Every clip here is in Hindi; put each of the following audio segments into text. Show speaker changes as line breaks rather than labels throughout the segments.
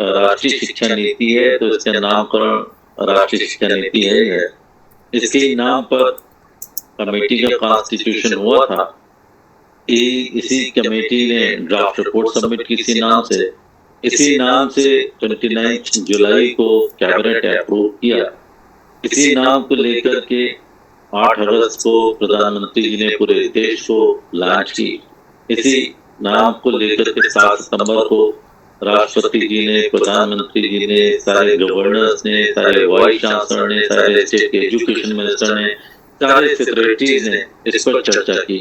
राष्ट्रीय शिक्षा नीति है, तो इसका नामकरण राष्ट्रीय शिक्षा नीति है। इसके नाम पर कमेटी का कॉन्स्टिट्यूशन हुआ था। इसी कमेटी ने ड्राफ्ट रिपोर्ट सबमिट की इसी नाम से। इसी नाम से 29 जुलाई को कैबिनेट अप्रूव किया। इसी नाम को लेकर के 8 अगस्त को प्रधानमंत्री जी ने पूरे देश को लॉन्च की। इसी नाम को लेकर के 7 सितंबर को राष्ट्रपति जी ने, प्रधानमंत्री जी ने, सारे गवर्नर्स ने, सारे वाइस चांसलर ने, सारे स्टेट के एजुकेशन मिनिस्टर ने, सारे सेक्रेटरीज ने इस पर चर्चा की।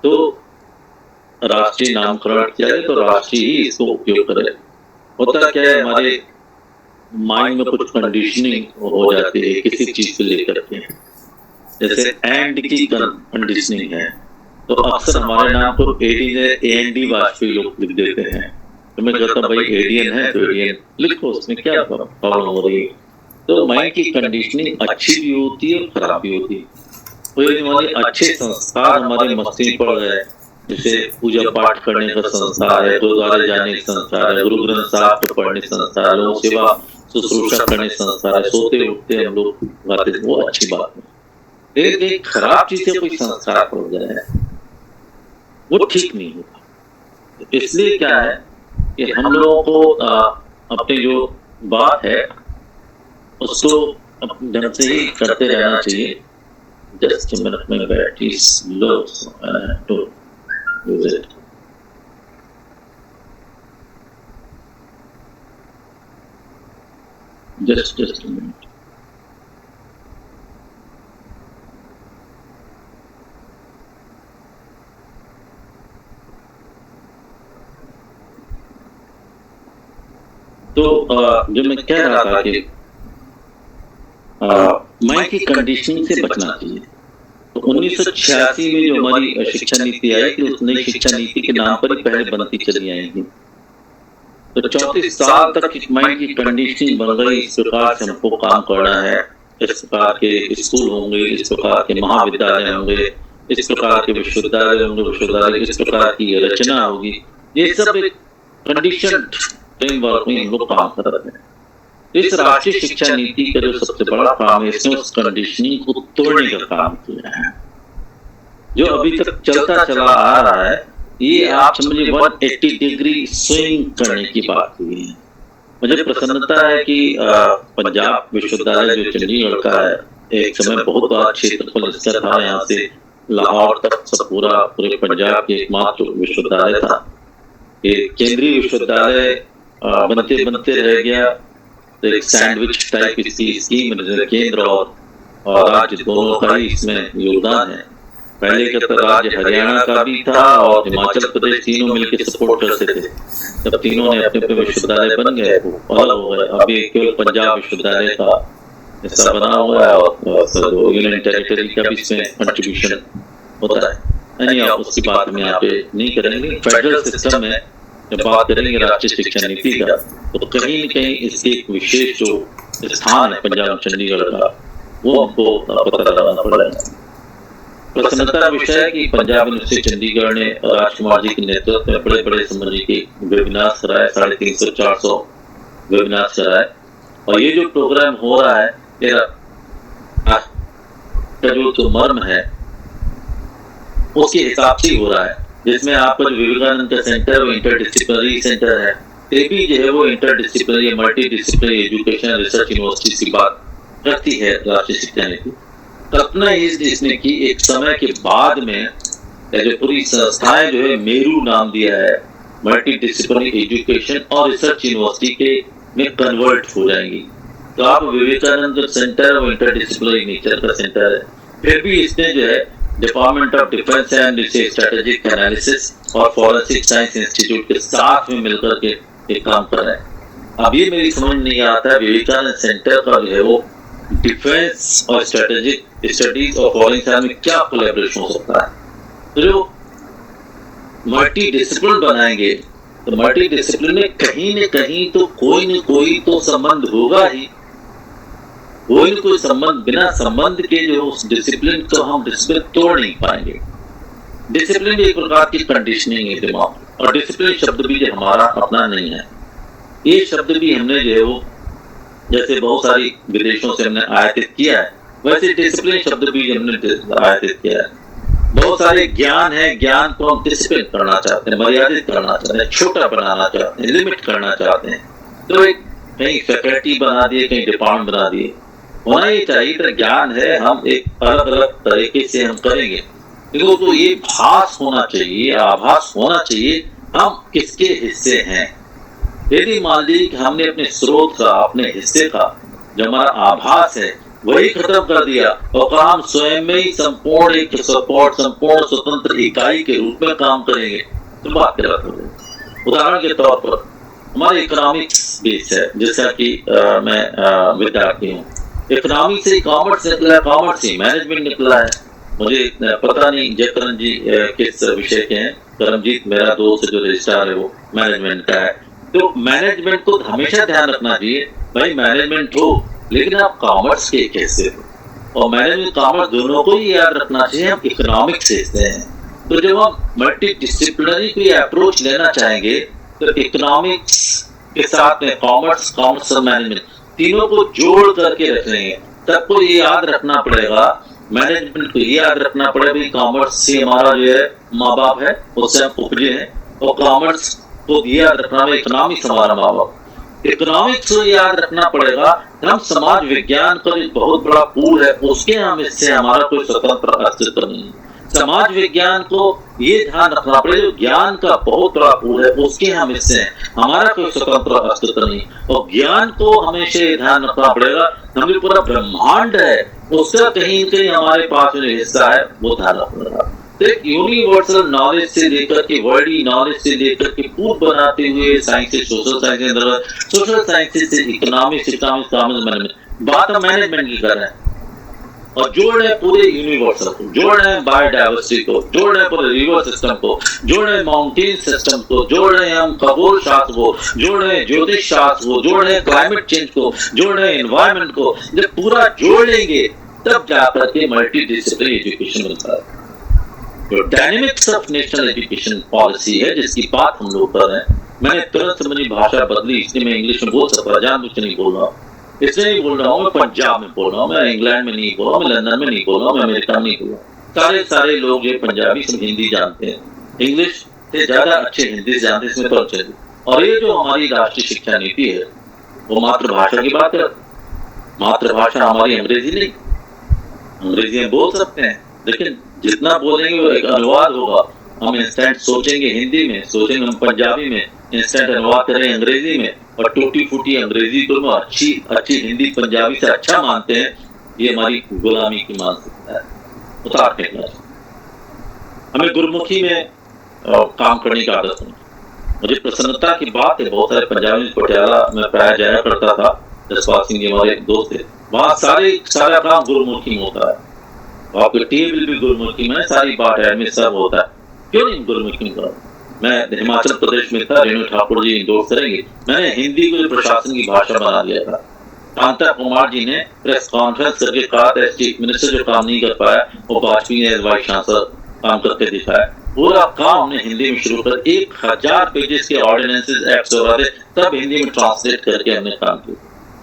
तो राष्ट्रीय नामकरण किया है, तो राष्ट्रीय ही इसको उपयोग करे। होता क्या है, हमारे माइंड में कुछ कंडीशनिंग हो जाती है किसी चीज को लेकर के, जैसे एंड की कंडीशनिंग है, तो अक्सर हमारे नाम को AND वाजपेयी लोग लिख देते हैं। तो मैं कहता हूँ भाई एडियन है तो एडियन लिखो, उसमें क्या प्रॉब्लम हो रही है। तो माइंड की कंडीशनिंग अच्छी भी होती है और खराब भी होती है। हमारे अच्छे संस्कार हमारे मस्ती में पड़ गए, जैसे पूजा पाठ करने का संस्कार है, गुरुद्वारे जाने का संस्कार है, गुरु ग्रंथ साहब को पढ़ने का संस्कार है, सेवा शुश्रूषा करने का संस्कार है, सोते उठते हम लोग गाते, वो अच्छी बात है। एक खराब चीज से कोई संस्कार पड़ जाए वो ठीक नहीं होता। इसलिए क्या है कि हम लोगों को अपनी जो बात है उसको ढंग से ही करते रहना चाहिए। Just a minute, my battery is low, so I have to use it. Just a minute. तो जो मैं कह रहा था कि माइंड की कंडीशनिंग से बचना चाहिए। तो 1986 में जो हमारी शिक्षा नीति आई थी, उस नई शिक्षा नीति के नाम पर ही पहले बनती चली आई थी। तो 34 साल तक माइंड की कंडीशनिंग बन गई, इस प्रकार से हमको काम करना है, इस प्रकार के स्कूल होंगे, इस प्रकार के महाविद्यालय होंगे, इस प्रकार के विश्वविद्यालय होंगे, इस प्रकार की रचना होगी। ये सब एक कंडीशन फ्रेमवर्क में हम लोग काम कर रहे हैं। इस राष्ट्रीय शिक्षा नीति का जो सबसे बड़ा काम है, इसने उस कंडीशनिंग को तोड़ने का काम किया है, जो अभी तक चलता चला आ रहा है। ये आप समझिए 180 डिग्री स्विंग करने की बात हुई है। मुझे प्रसन्नता है कि पंजाब विश्वविद्यालय जो चंडीगढ़ का है, एक समय बहुत बड़ा क्षेत्रफल इसका था, यहाँ से लाहौर तक सब पूरे पंजाब के एकमात्र विश्वविद्यालय था। ये केंद्रीय विश्वविद्यालय बनते बनते रह गया, तो एक सैंडविच टाइप इसकी स्कीम, केंद्र और राज्य दोनों का ही इसमें योगदान है। पहले का तो राज्य हरियाणा का भी था और हिमाचल प्रदेश, तीनों मिलकर सपोर्ट करते थे। जब तीनों ने अपने अपने विश्वविद्यालय बन गए, अलग हो गए। अभी केवल पंजाब विश्वविद्यालय का हिस्सा बना हुआ है और यूनियन टेरिटरी का भी इसमें कंट्रीब्यूशन होता है। यानी आप उसकी बात में यहाँ पे नहीं करेंगे। फेडरल सिस्टम में जब बात करेंगे राष्ट्रीय शिक्षा नीति का, तो कहीं न कहीं इसके एक विशेष जो स्थान है पंजाब चंडीगढ़ का, वो हमको पता लगाना पड़ेगा। प्रसन्नता विषय है कि पंजाब यूनिवर्सिटी चंडीगढ़ ने राजकुमार जी के नेतृत्व में बड़े बड़े समझ के वेबिनार कराए, 350-400 वेबिनार कराए। और ये जो प्रोग्राम हो रहा है, का जो मर्म है उसके हिसाब से हो रहा है, जिसमें आपका जो विवेकानंद का सेंटर वो इंटरडिसिप्लिनरी सेंटर है। ये भी जो है वो interdisciplinary multi disciplinary education research university की बात करती है राष्ट्रीय शिक्षा नीति। कल्पना इसने की एक समय के बाद में जो पूरी संस्थाएं जो है मेरू नाम दिया है, मल्टी डिसिप्लिनरी एजुकेशन और रिसर्च यूनिवर्सिटी के में कन्वर्ट हो जाएंगी। तो आप विवेकानंद सेंटर और इंटरडिसिप्लिनरी नेचर का सेंटर है। फिर भी इसने जो है department of defence and strategic analysis और फॉरेंसिक साइंस इंस्टीट्यूट के साथ में मिलकर के एक काम कर रहा है। अब ये मेरी समझ नहीं आता है विवेकानंद सेंटर का जो है वो डिफेंस और स्ट्रेटेजिक स्टडीज और फॉरेन साइंस में क्या कोलैबोरेशन हो सकता है। तो जो मल्टी डिसिप्लिन बनाएंगे, तो मल्टी डिसिप्लिन में कहीं न कहीं तो कोई न कोई तो संबंध होगा ही। कोई न कोई संबंध, बिना संबंध के जो उस डिसिप्लिन को हम डिसिप्लिन तोड़ नहीं पाएंगे। डिसिप्लिन भी एक प्रकार की कंडीशनिंग है दिमाग, और डिसिप्लिन शब्द भी जो हमारा अपना नहीं है। ये शब्द भी हमने जो है वो जैसे बहुत सारी विदेशों से हमने आयातित किया है, वैसे डिसिप्लिन शब्द भी हमने आयातित किया है। बहुत सारे ज्ञान है, ज्ञान को हम डिसिप्लिन करना चाहते हैं, मर्यादित करना चाहते हैं, छोटा बनाना चाहते हैं, लिमिट करना चाहते हैं। तो एक कहीं फैकल्टी बना दिए, कहीं डिपार्टमेंट बना दिए। होना ही चाहिए तो ज्ञान है, हम एक अलग अलग तरीके से हम करेंगे, देखो तो ये भास होना चाहिए, आभास होना चाहिए हम किसके हिस्से हैं। यदि मान लीजिए कि हमने अपने स्रोत का, अपने हिस्से का जो हमारा आभास है वही खत्म कर दिया और हम स्वयं में ही संपूर्ण एक संपूर्ण स्वतंत्र इकाई के रूप में काम करेंगे तो बात गलत हो गई। उदाहरण के तौर पर हमारे इकोनॉमिक्स बेस है, जैसा कि मैं विद्यार्थी हूँ, इकोनॉमिक्स से कॉमर्स निकला, कॉमर्स से मैनेजमेंट निकला है। मुझे पता नहीं जयकरण जी किस विषय के हैं, करमजीत मेरा दोस्त जो रजिस्ट्रार है वो मैनेजमेंट का है। तो मैनेजमेंट को हमेशा ध्यान रखना चाहिए, भाई मैनेजमेंट हो लेकिन आप कॉमर्स के कैसे हो, और मैनेजमेंट कॉमर्स दोनों को ही याद रखना चाहिए, हम इकोनॉमिक्स से हैं। तो जब हम मल्टी डिसिप्लिनरी कोई अप्रोच लेना चाहेंगे तो इकोनॉमिक्स के साथ में कॉमर्स, कॉमर्स और मैनेजमेंट तीनों को जोड़ करके रखेंगे। सबको ये याद रखना पड़ेगा, मैनेजमेंट को ये याद रखना पड़ेगा कॉमर्स से हमारा जो है माँ बाप है, उससे हम उपजे हैं, और कॉमर्स को ये याद रखना है इकोनॉमिक्स हमारा माँ बाप। इकोनॉमिक्स को याद रखना पड़ेगा, हम समाज विज्ञान का एक बहुत बड़ा पूल है, उसके हम इससे हमारा कोई स्वतंत्र अस्तित्व नहीं है। समाज विज्ञान को ये ध्यान रखना पड़ेगा, ज्ञान का बहुत बड़ा पूल है, उसके हम इससे हमारा कोई स्वतंत्र अस्तित्व नहीं। और ज्ञान को हमेशा ये ध्यान रखना पड़ेगा, हमें पूरा ब्रह्मांड है, उसका कहीं कहीं हमारे पास जो हिस्सा है वो ध्यान रखना पड़ेगा। तो एक यूनिवर्सल नॉलेज से लेकर के वर्ल्ड नॉलेज से लेकर के पूर्व बनाते हुए साइंस से सोशल साइंस के अंदर, सोशल साइंस से इकोनॉमिक्स, इकोनॉमिक्स कॉमर्स मैनेजमेंट, बात हम मैनेजमेंट की कर रहे हैं, और जोड़ रहे हैं पूरे यूनिवर्सल को, जोड़ रहे हैं बायोडाइवर्सिटी को, जोड़ रहे हैं पूरे रिवर सिस्टम को, जोड़ रहे हैं माउंटेन सिस्टम को, जोड़ रहे हैं हम खगोल शास्त्र को, जोड़ रहे हैं ज्योतिष शास्त्र को, जोड़ रहे हैं क्लाइमेट चेंज को, जोड़ रहे हैं एनवायरमेंट को। जब पूरा जोड़ लेंगे तब जाकर के मल्टी डिसिप्लिनरी एजुकेशन मिलता है। जो dynamics of national education policy है जिसकी बात हम लोग कर रहे हैं, मैंने तुरंत समझी भाषा बदली, इसलिए मैं इंग्लिश में बोल सकता, जानबूझ नहीं बोल रहा हूँ, इसलिए नहीं बोल रहा हूँ, मैं पंजाब में बोल रहा हूँ, मैं इंग्लैंड में नहीं बोल रहा हूँ, मैं लंदन में नहीं बोल रहा हूँ, मैं अमेरिका में नहीं बोल रहा हूँ। सारे लोग जो पंजाबी से हिंदी जानते हैं, इंग्लिश से ज्यादा अच्छे हिंदी से जानते हैं, इसमें तो अच्छे। और ये जो हमारी राष्ट्रीय शिक्षा नीति है वो मातृभाषा की बात है। मातृभाषा हमारी अंग्रेजी नहीं, अंग्रेजी हम बोल सकते हैं लेकिन जितना बोलेंगे वो एक अनुवाद होगा। हम इंस्टेंट सोचेंगे हिंदी में, सोचेंगे हम पंजाबी में, इंस्टेंट अनुवाद करें अंग्रेजी में, और टूटी फूटी अंग्रेजी को अच्छी हिंदी पंजाबी से अच्छा मानते हैं। ये हमारी गुलामी की मानसिकता है, उतार फेंकना। हमें गुरुमुखी में काम करने की आदत है। मुझे प्रसन्नता की बात है, बहुत सारे पंजाबी पटियाला में प्राय जाया करता था, जसपाल सिंह जी हमारे दोस्त थे, वहाँ सारा काम गुरुमुखी में होता है, आपकी टेबल भी गुरुमुखी में, सारी बात एडमिट सब होता है, क्यों नहीं गुरुमुखी में? मैं हिमाचल प्रदेश में था, रेणु ठाकुर जी इंदौर करेंगे, मैंने हिंदी को प्रशासन की भाषा बना दिया था। कांता कुमार जी ने प्रेस कॉन्फ्रेंस करके कहा था चीफ मिनिस्टर जो काम नहीं कर पाया वो वाजपेयी ने वाइस चांसलर काम करके दिखाया। पूरा काम हमने हिंदी में शुरू कर, 1000 पेजेस के ऑर्डिनेंसेस एक्ट्स हो रहे थे, तब हिंदी में ट्रांसलेट करके हमने काम किया।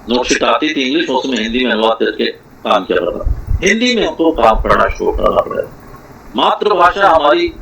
नोटशीट आती थी इंग्लिश, उसमें हिंदी में अनुवाद करके काम किया रहा था। हिंदी में हमको काम करना शुरू करना पड़ेगा। मातृभाषा हमारी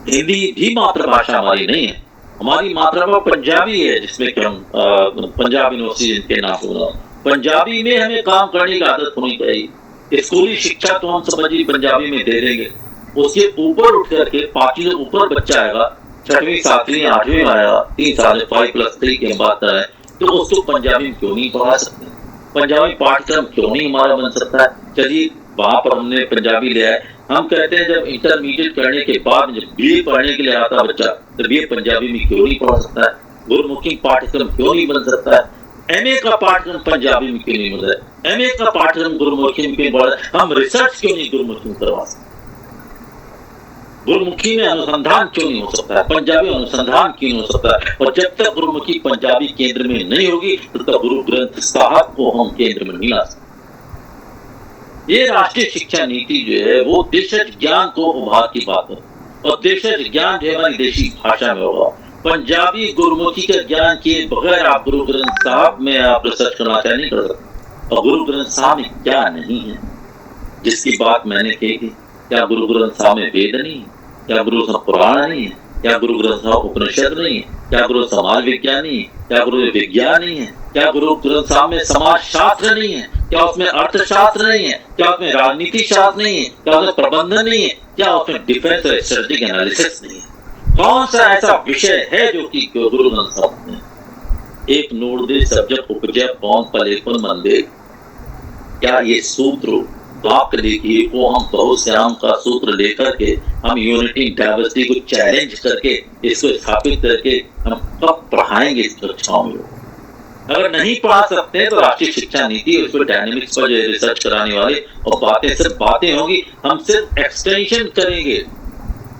हिंदी भी मातृभाषा हमारी नहीं है, हमारी मातृभाषा पंजाबी है, जिसमें कि हम पंजाब यूनिवर्सिटी जिनके नाम सुना, पंजाबी में हमें काम करने की आदत होनी चाहिए। स्कूली शिक्षा तो हम समझिए पंजाबी में दे देंगे, उसके ऊपर उठ करके 5वीं से ऊपर बच्चा आएगा, 6वीं 7वीं 8वीं में आएगा, 3 साल 5+3 की बात है, तो उसको पंजाबी में क्यों नहीं पढ़ा सकते? पंजाबी पाठ्यक्रम क्यों नहीं हमारा बन सकता है? चलिए वहां पर हमने पंजाबी लिया है। हम कहते हैं जब इंटरमीडिएट करने के बाद जब बीए पढ़ने के लिए आता बच्चा, तो बीए पंजाबी में क्यों नहीं पढ़ सकता है? गुरुमुखी पाठ्यक्रम क्यों नहीं बन सकता है? एमए का पाठ्यक्रम पंजाबी में क्यों नहीं बन रहा है? एमए का पाठ्यक्रम गुरुमुखी में क्यों बढ़ रहा है? हम रिसर्च क्यों नहीं गुरुमुखी में करवा सकते? गुरुमुखी में अनुसंधान क्यों नहीं हो सकता है? पंजाबी अनुसंधान क्यों नहीं हो सकता है? और जब तक गुरुमुखी पंजाबी केंद्र में नहीं होगी तब तक गुरु ग्रंथ साहब को हम केंद्र में नहीं ला सकते। ये राष्ट्रीय शिक्षा नीति जो है वो देशज ज्ञान को उभार की बात है, और देशज ज्ञान जो है हमारी देशी भाषा में होगा। पंजाबी गुरुमुखी का ज्ञान किए बगैर आप गुरु ग्रंथ साहब में आप रिसर्च करना चाहे नहीं कर सकते। और गुरु ग्रंथ साहब में क्या नहीं है जिसकी बात मैंने की थी? क्या गुरु ग्रंथ साहब में वेद नहीं है? क्या गुरु साहब पुराण नहीं है? क्या गुरु ग्रंथ साहब उपनिषद नहीं है? क्या गुरु समाज विज्ञान नहीं है? क्या गुरु विज्ञान नहीं है? क्या गुरु ग्रंथ साहब में समाज शास्त्र नहीं है? क्या उसमें अर्थशास्त्र नहीं है? क्या उसमें राजनीति शास्त्र नहीं है? क्या उसमें प्रबंधन नहीं है? क्या उसमें डिफेंस और स्ट्रेटेजिक एनालिसिस नहीं है? कौन सा ऐसा विषय है जो कि गुरु ग्रंथ साहब में एक नूर सब्जेक्ट उपजय पौन पलेपन मंदिर? क्या ये सूत्र आप देखिए को हम बहुश्याम का सूत्र लेकर के हम यूनिटी डाइवर्सिटी को चैलेंज करके इसको स्थापित करके हम कब पढ़ाएंगे इस कक्षाओं में? अगर नहीं पढ़ा सकते तो राष्ट्रीय शिक्षा नीति उस पर डायनेमिक्स पर रिसर्च कराने वाले और बातें सिर्फ बातें होंगी, हम सिर्फ एक्सटेंशन करेंगे।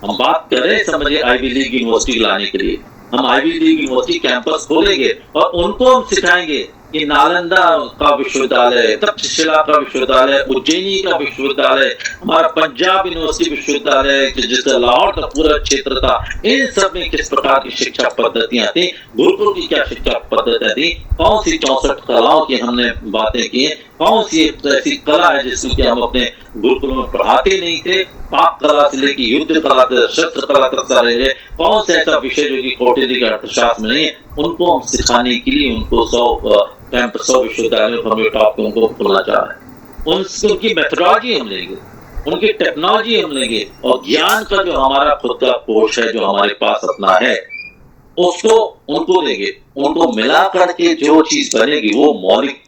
हम बात करें समझिए आईवी लीग यूनिवर्सिटी लाने के लिए, हम आईवी लीग यूनिवर्सिटी कैंपस खोलेंगे और उनको हम सिखाएंगे कि नालंदा का विश्वविद्यालय, तक्षशिला का विश्वविद्यालय, उज्जैनी का विश्वविद्यालय, हमारा पंजाब यूनिवर्सिटी विश्वविद्यालय जिसका लाहौर का पूरा क्षेत्र था, इन सब में किस प्रकार की शिक्षा पद्धतियां थी, गुरुकुल की क्या शिक्षा पद्धतियां थी, कौन सी 64 कलाओं की हमने बातें की, कौन सी ऐसी कला है जिसको हम अपने गुरुकुल में पढ़ाते नहीं थे, पाक कला से लेकर युद्ध कला तक, शस्त्र कला तक सारे, कौन सा ऐसा विषय जो कि कौटिल्य के अर्थशास्त्र में नहीं है, उनको हम सिखाने के लिए उनको 100 विश्वविद्यालयों में टॉप उनको खोलना चाह रहे हैं। उनकी मेथोडोलॉजी हम लेंगे, उनकी टेक्नोलॉजी हम लेंगे और ज्ञान का जो हमारा खुद का कोश है जो हमारे पास अपना है उसको उनको देंगे। उनको मिला करके जो चीज बनेगी वो मौलिक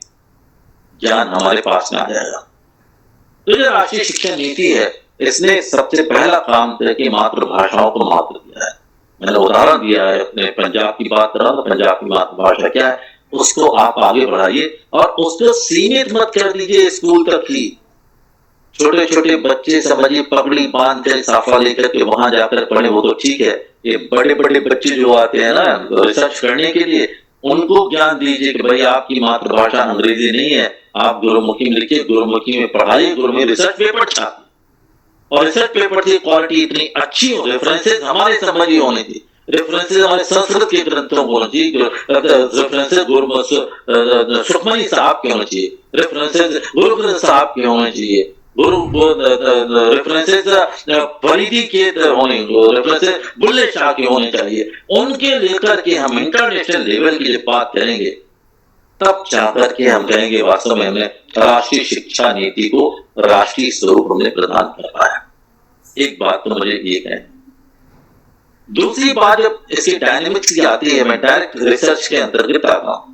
ज्ञान हमारे पास में आ जाएगा। तो जो राष्ट्रीय शिक्षा नीति है इसने सबसे पहला काम करके मातृभाषाओं को महत्व दिया है। मैंने उदाहरण दिया है, अपने पंजाब की बात कर रहा हूं, पंजाब की मातृभाषा क्या है उसको आप आगे बढ़ाइए और उसको सीमित मत कर दीजिए स्कूल तक ही। छोटे छोटे बच्चे समझिए पगड़ी बांध कर साफा लेकर के वहां जाकर पढ़े वो तो ठीक है, ये बड़े बड़े बच्चे जो आते हैं ना रिसर्च करने के लिए उनको ज्ञान दीजिए कि भाई आपकी मातृभाषा अंग्रेजी नहीं है, आप गुरुमुखी में लिखिए, गुरुमुखी में पढ़ाइए, गुरुमुखी रिसर्च पेपर छापिए और रिसर्च पेपर की क्वालिटी इतनी अच्छी हो, रेफरेंसेस हमारे समझिए होने थी, रेफरेंसेस हमारे संस्कृत के ग्रंथों को होना चाहिए, रेफरेंसेस सुखमनी साहब के होने चाहिए, रेफरेंसेस गुरु ग्रंथ साहब के होने चाहिए, रेफरेंसेस फरीदी के होने, रेफरेंसेस बुल्ले शाह के होने चाहिए। उनके लेकर के हम इंटरनेशनल लेवल की जब बात करेंगे तब जाकर के हम कहेंगे वास्तव में हमने राष्ट्रीय शिक्षा नीति को राष्ट्रीय स्वरूप हमने प्रदान कर पाया। एक बात तो मुझे ये है। दूसरी बात जब इसकी डायनेमिक्स की आती है, मैं डायरेक्ट रिसर्च के अंतर्गत आता हूं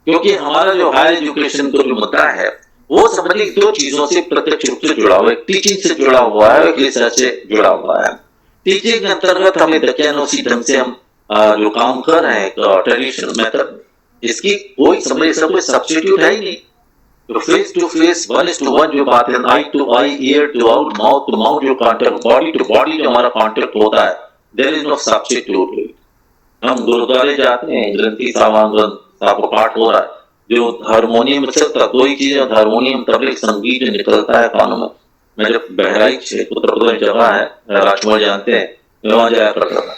क्योंकि हमारा जो हायर एजुकेशन का जो मुद्दा है वो समझिए दो चीजों से प्रत्यक्ष रूप से जुड़ा हुआ है, टीचिंग से जुड़ा हुआ है, एक रिसर्च से जुड़ा हुआ है। टीचिंग के अंतर्गत हमें दकियानोसी ढंग से हम जो काम कर रहे हैं ट्रेडिशनल मेथड, इसकी कोई समझ इसका कोई सब्स्टिट्यूट है ही नहीं। तो फेस टू फेस 1:1 जो बात है, eye to eye, ear to out, mouth to mouth जो कांटेक्ट, बॉडी टू बॉडी जो हमारा कांटेक्ट होता है, देयर इज नो सब्स्टिट्यूट। हम गुरुद्वारे जाते हैं, ग्रंथी साहब का पाठ हो रहा है, जो हारमोनियम में चलता, दो ही चीजें, हारमोनियम तबलीग संगीत जो निकलता है कानों में। मैं जब बहराइच उत्तर प्रदेश जगह है, राजकुमार जानते हैं, मैं वहां जाया करता था,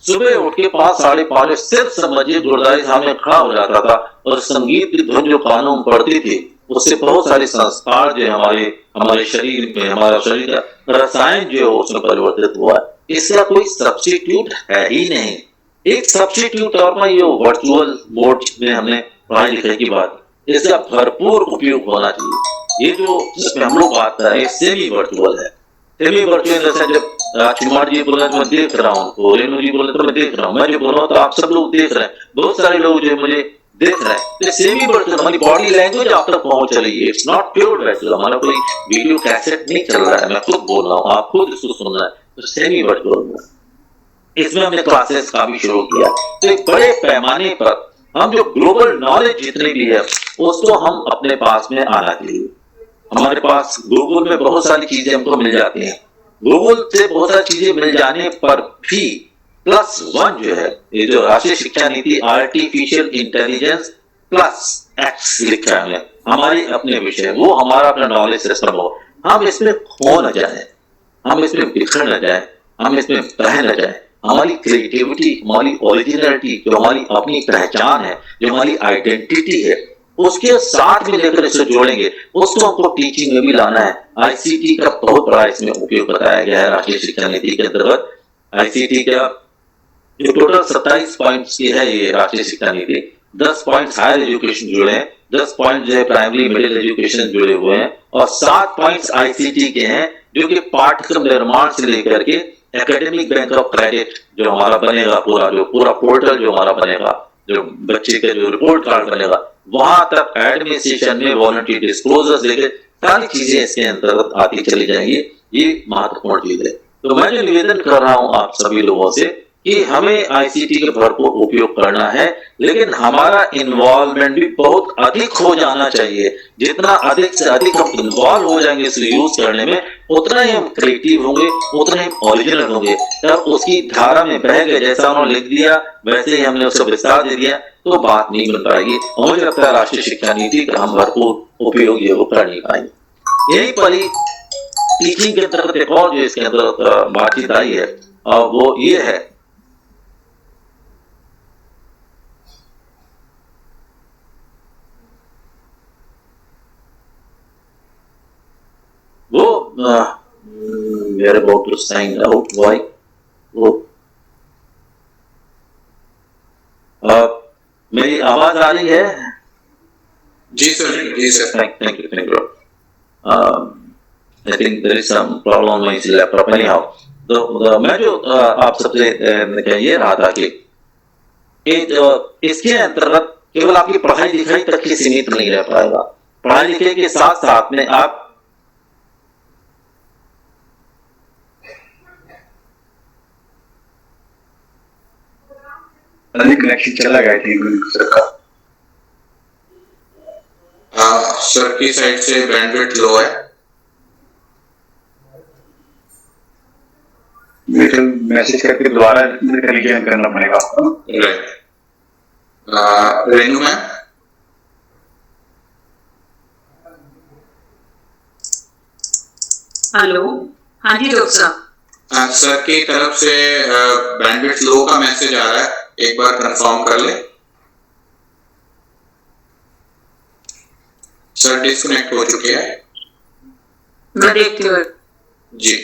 सुबह उठ के 5-5:30 सिर्फ समझिए गुरुद्वारे सामने खड़ा हो जाता था और संगीत की धुन जो कानों में पड़ती थी उससे बहुत सारे संस्कार जो हमारे शरीर में, हमारा शरीर का रसायन जो उसमें परिवर्तित हुआ है। इसका कोई सब्स्टिट्यूट है ही नहीं। एक सब्स्टिट्यूट और ये वर्चुअल बोर्ड में हमने पढ़ाई लिखाई की बात, इसका भरपूर उपयोग होना चाहिए। ये जो जिसमें हम लोग बात कर रहे हैं सेमी वर्चुअल है। सेमी वर्चुअल जैसा जब राजकुमार जी बोला तो मैं देख रहा हूँ, रेणु जी बोले तो मैं देख रहा हूँ, मैं जो बोल रहा हूँ तो आप सब लोग देख रहे हैं, बहुत सारे लोग जो मुझे देख रहे हैं। तो सेमी वर्चुअल हमारी बॉडी लैंग्वेज आप तक पहुंच रही है, इट्स नॉट प्योर वर्चुअल। हमारा कोई वीडियो कैसेट नहीं चल रहा है, मैं खुद बोल रहा हूँ, आप खुद इसको सुन रहे हैं, तो सेमी वर्चुअल। इसमें हमने क्लासेस का भी शुरू किया। तो एक बड़े पैमाने पर हम जो ग्लोबल नॉलेज जितनी भी है उसको हम अपने पास में आना चाहिए। हमारे पास गूगल में बहुत सारी चीजें हमको मिल जाती हैं, गूगल से बहुत सारी चीजें मिल जाने पर भी +1 जो है, ये जो राष्ट्रीय शिक्षा नीति आर्टिफिशियल इंटेलिजेंस +X लिखा है हमारे अपने विषय, वो हमारा अपना नॉलेज सिस्टम हो। हम इसमें खो न जाए, हम इसमें बिखर न जाए, हम इसमें बह न जाए। हमारी क्रिएटिविटी, हमारी ओरिजिनलिटी, जो हमारी अपनी पहचान है, जो हमारी आइडेंटिटी है, उसके साथ में लेकर इसे जोड़ेंगे, उसको हमको टीचिंग में भी लाना है। आईसीटी का बहुत बड़ा इसमें उपयोग बताया गया है राष्ट्रीय शिक्षा नीति के अंतर्गत। आईसीटी का जो टोटल 27 पॉइंट्स की है ये राष्ट्रीय शिक्षा नीति, 10 पॉइंट्स हायर एजुकेशन जुड़े हैं, 10 पॉइंट जो है प्राइमरी मिडिल एजुकेशन जुड़े हुए हैं, और 7 पॉइंट्स आईसीटी के हैं जो कि पाठ्यक्रम निर्माण से लेकर के एकेडमिक बैंक ऑफ क्रेडिट जो हमारा बनेगा, पूरा पोर्टल जो हमारा बनेगा, जो बच्चे का जो रिपोर्ट कार्ड बनेगा, वहां तक एडमिनिस्ट्रेशन में वॉलंटरी डिस्क्लोजर्स लेके सारी चीजें इसके अंतर्गत आती चली जाएंगी। ये महत्वपूर्ण चीज है। तो मैं जो निवेदन कर रहा हूं आप सभी लोगों से कि हमें आईसीटी का भरपूर उपयोग करना है, लेकिन हमारा इन्वॉल्वमेंट भी बहुत अधिक हो जाना चाहिए। जितना अधिक से अधिक हम इन्वॉल्व हो जाएंगे इसे यूज करने में, उतना ही हम क्रिएटिव होंगे, उतना ही ओरिजिनल होंगे। तब उसकी धारा में बह गए, जैसा उन्होंने लिख दिया वैसे ही हमने उसका विस्तार दे दिया, तो बात नहीं बन पाएगी। और मुझे लगता है राष्ट्रीय शिक्षा नीति का हम भरपूर उपयोग ये कर नहीं पाएंगे। यही पर ही टीचिंग के अंतर्गत एक और जो इसके अंदर बातचीत आई है, और वो ये है वो we are about to sign out. Why? वो मेरी आवाज आ रही है?
जी sir.
Thank you. I think there is some problem with his laptop anyhow. तो मैं जो आप सबसे ये रहा था कि इसके अंतर्गत केवल आपकी पढ़ाई लिखाई तक ही सीमित नहीं रह पाएगा। पढ़ाई लिखाई के साथ साथ में आप
कनेक्शन चला गया था सर की साइड से बैंडविड्थ लो है। मैसेज करके दोबारा रिज्वाइन करना पड़ेगा आपको। राइट। Renu ma'am,
hello. हाँ जी डॉक्टर साहब।
सर की तरफ से बैंडविड्थ लो का मैसेज आ रहा है, एक बार कंफर्म कर ले। सर डिस्कनेक्ट हो चुके हैं।
मैं देखती हूँ
जी।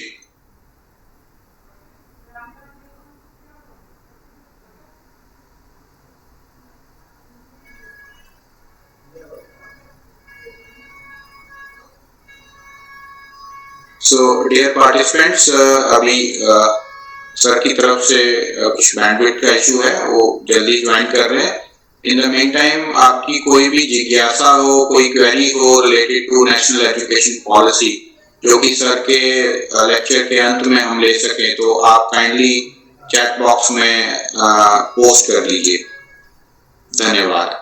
सो डियर पार्टिसिपेंट्स, अभी सर की तरफ से कुछ बैंडविड्थ का इशू है, वो जल्दी ज्वाइन कर रहे हैं। इन द मेन टाइम आपकी कोई भी जिज्ञासा हो, कोई क्वेरी हो related to national education policy, जो कि सर के लेक्चर के अंत में हम ले सकें, तो आप काइंडली चैट बॉक्स में पोस्ट कर लीजिए। धन्यवाद।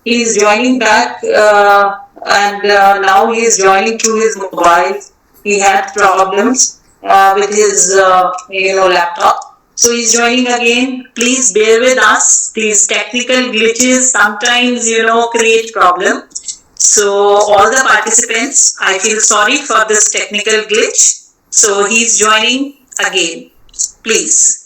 He's joining back, and now he is joining through his mobile. He had problems with his laptop, so he's joining again. Please bear with us. These technical glitches sometimes create problem. So all the participants, I feel sorry for this technical glitch. So he's joining again. Please.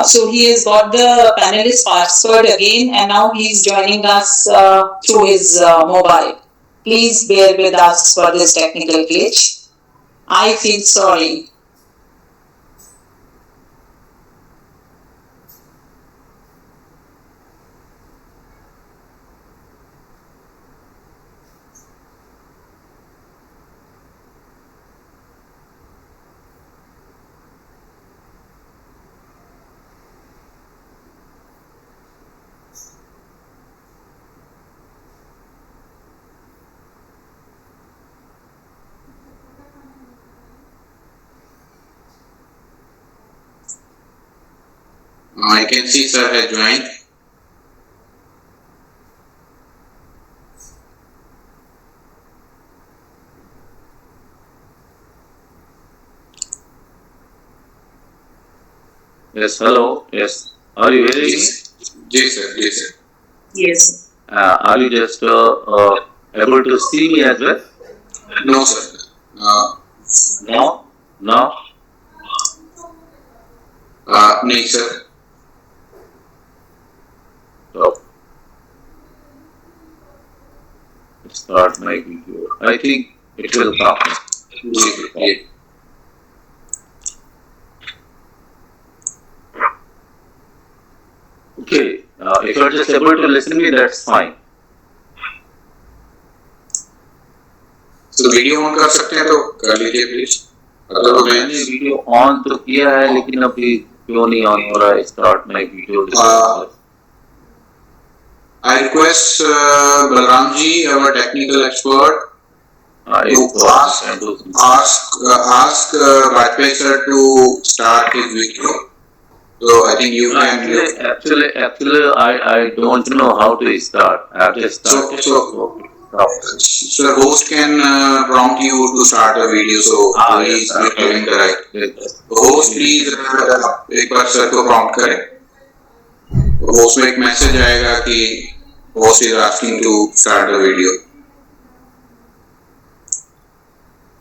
So he has got the panelist password again, and now he is joining us through his mobile. Please bear with us for this technical glitch. I feel sorry.
I can see sir has joined.
Yes, hello. Yes. Are you hearing me?
Yes, sir. Yes, sir.
Yes.
Are you just able to see me as well?
No, sir.
No? No?
No, sir.
So, start my video. I think it will come.
Yeah.
Okay. If you're just able to listen to me, that's fine.
तो वीडियो ऑन कर सकते हैं तो कर लीजिए प्लीज. अगर
मैंने वीडियो ऑन तो किया है लेकिन अभी क्यों नहीं ऑन हो रहा है. Start my video.
I request Balram ji, our technical expert, to ask Vajpayee sir to start his video. So I think you can.
Actually, I don't know how to start. I have just started.
Sir, host can prompt you to start a video. So please be giving the right. Host please एक बार sir को prompt करें. होस्ट में एक मैसेज आएगा कि host is asking to start a video.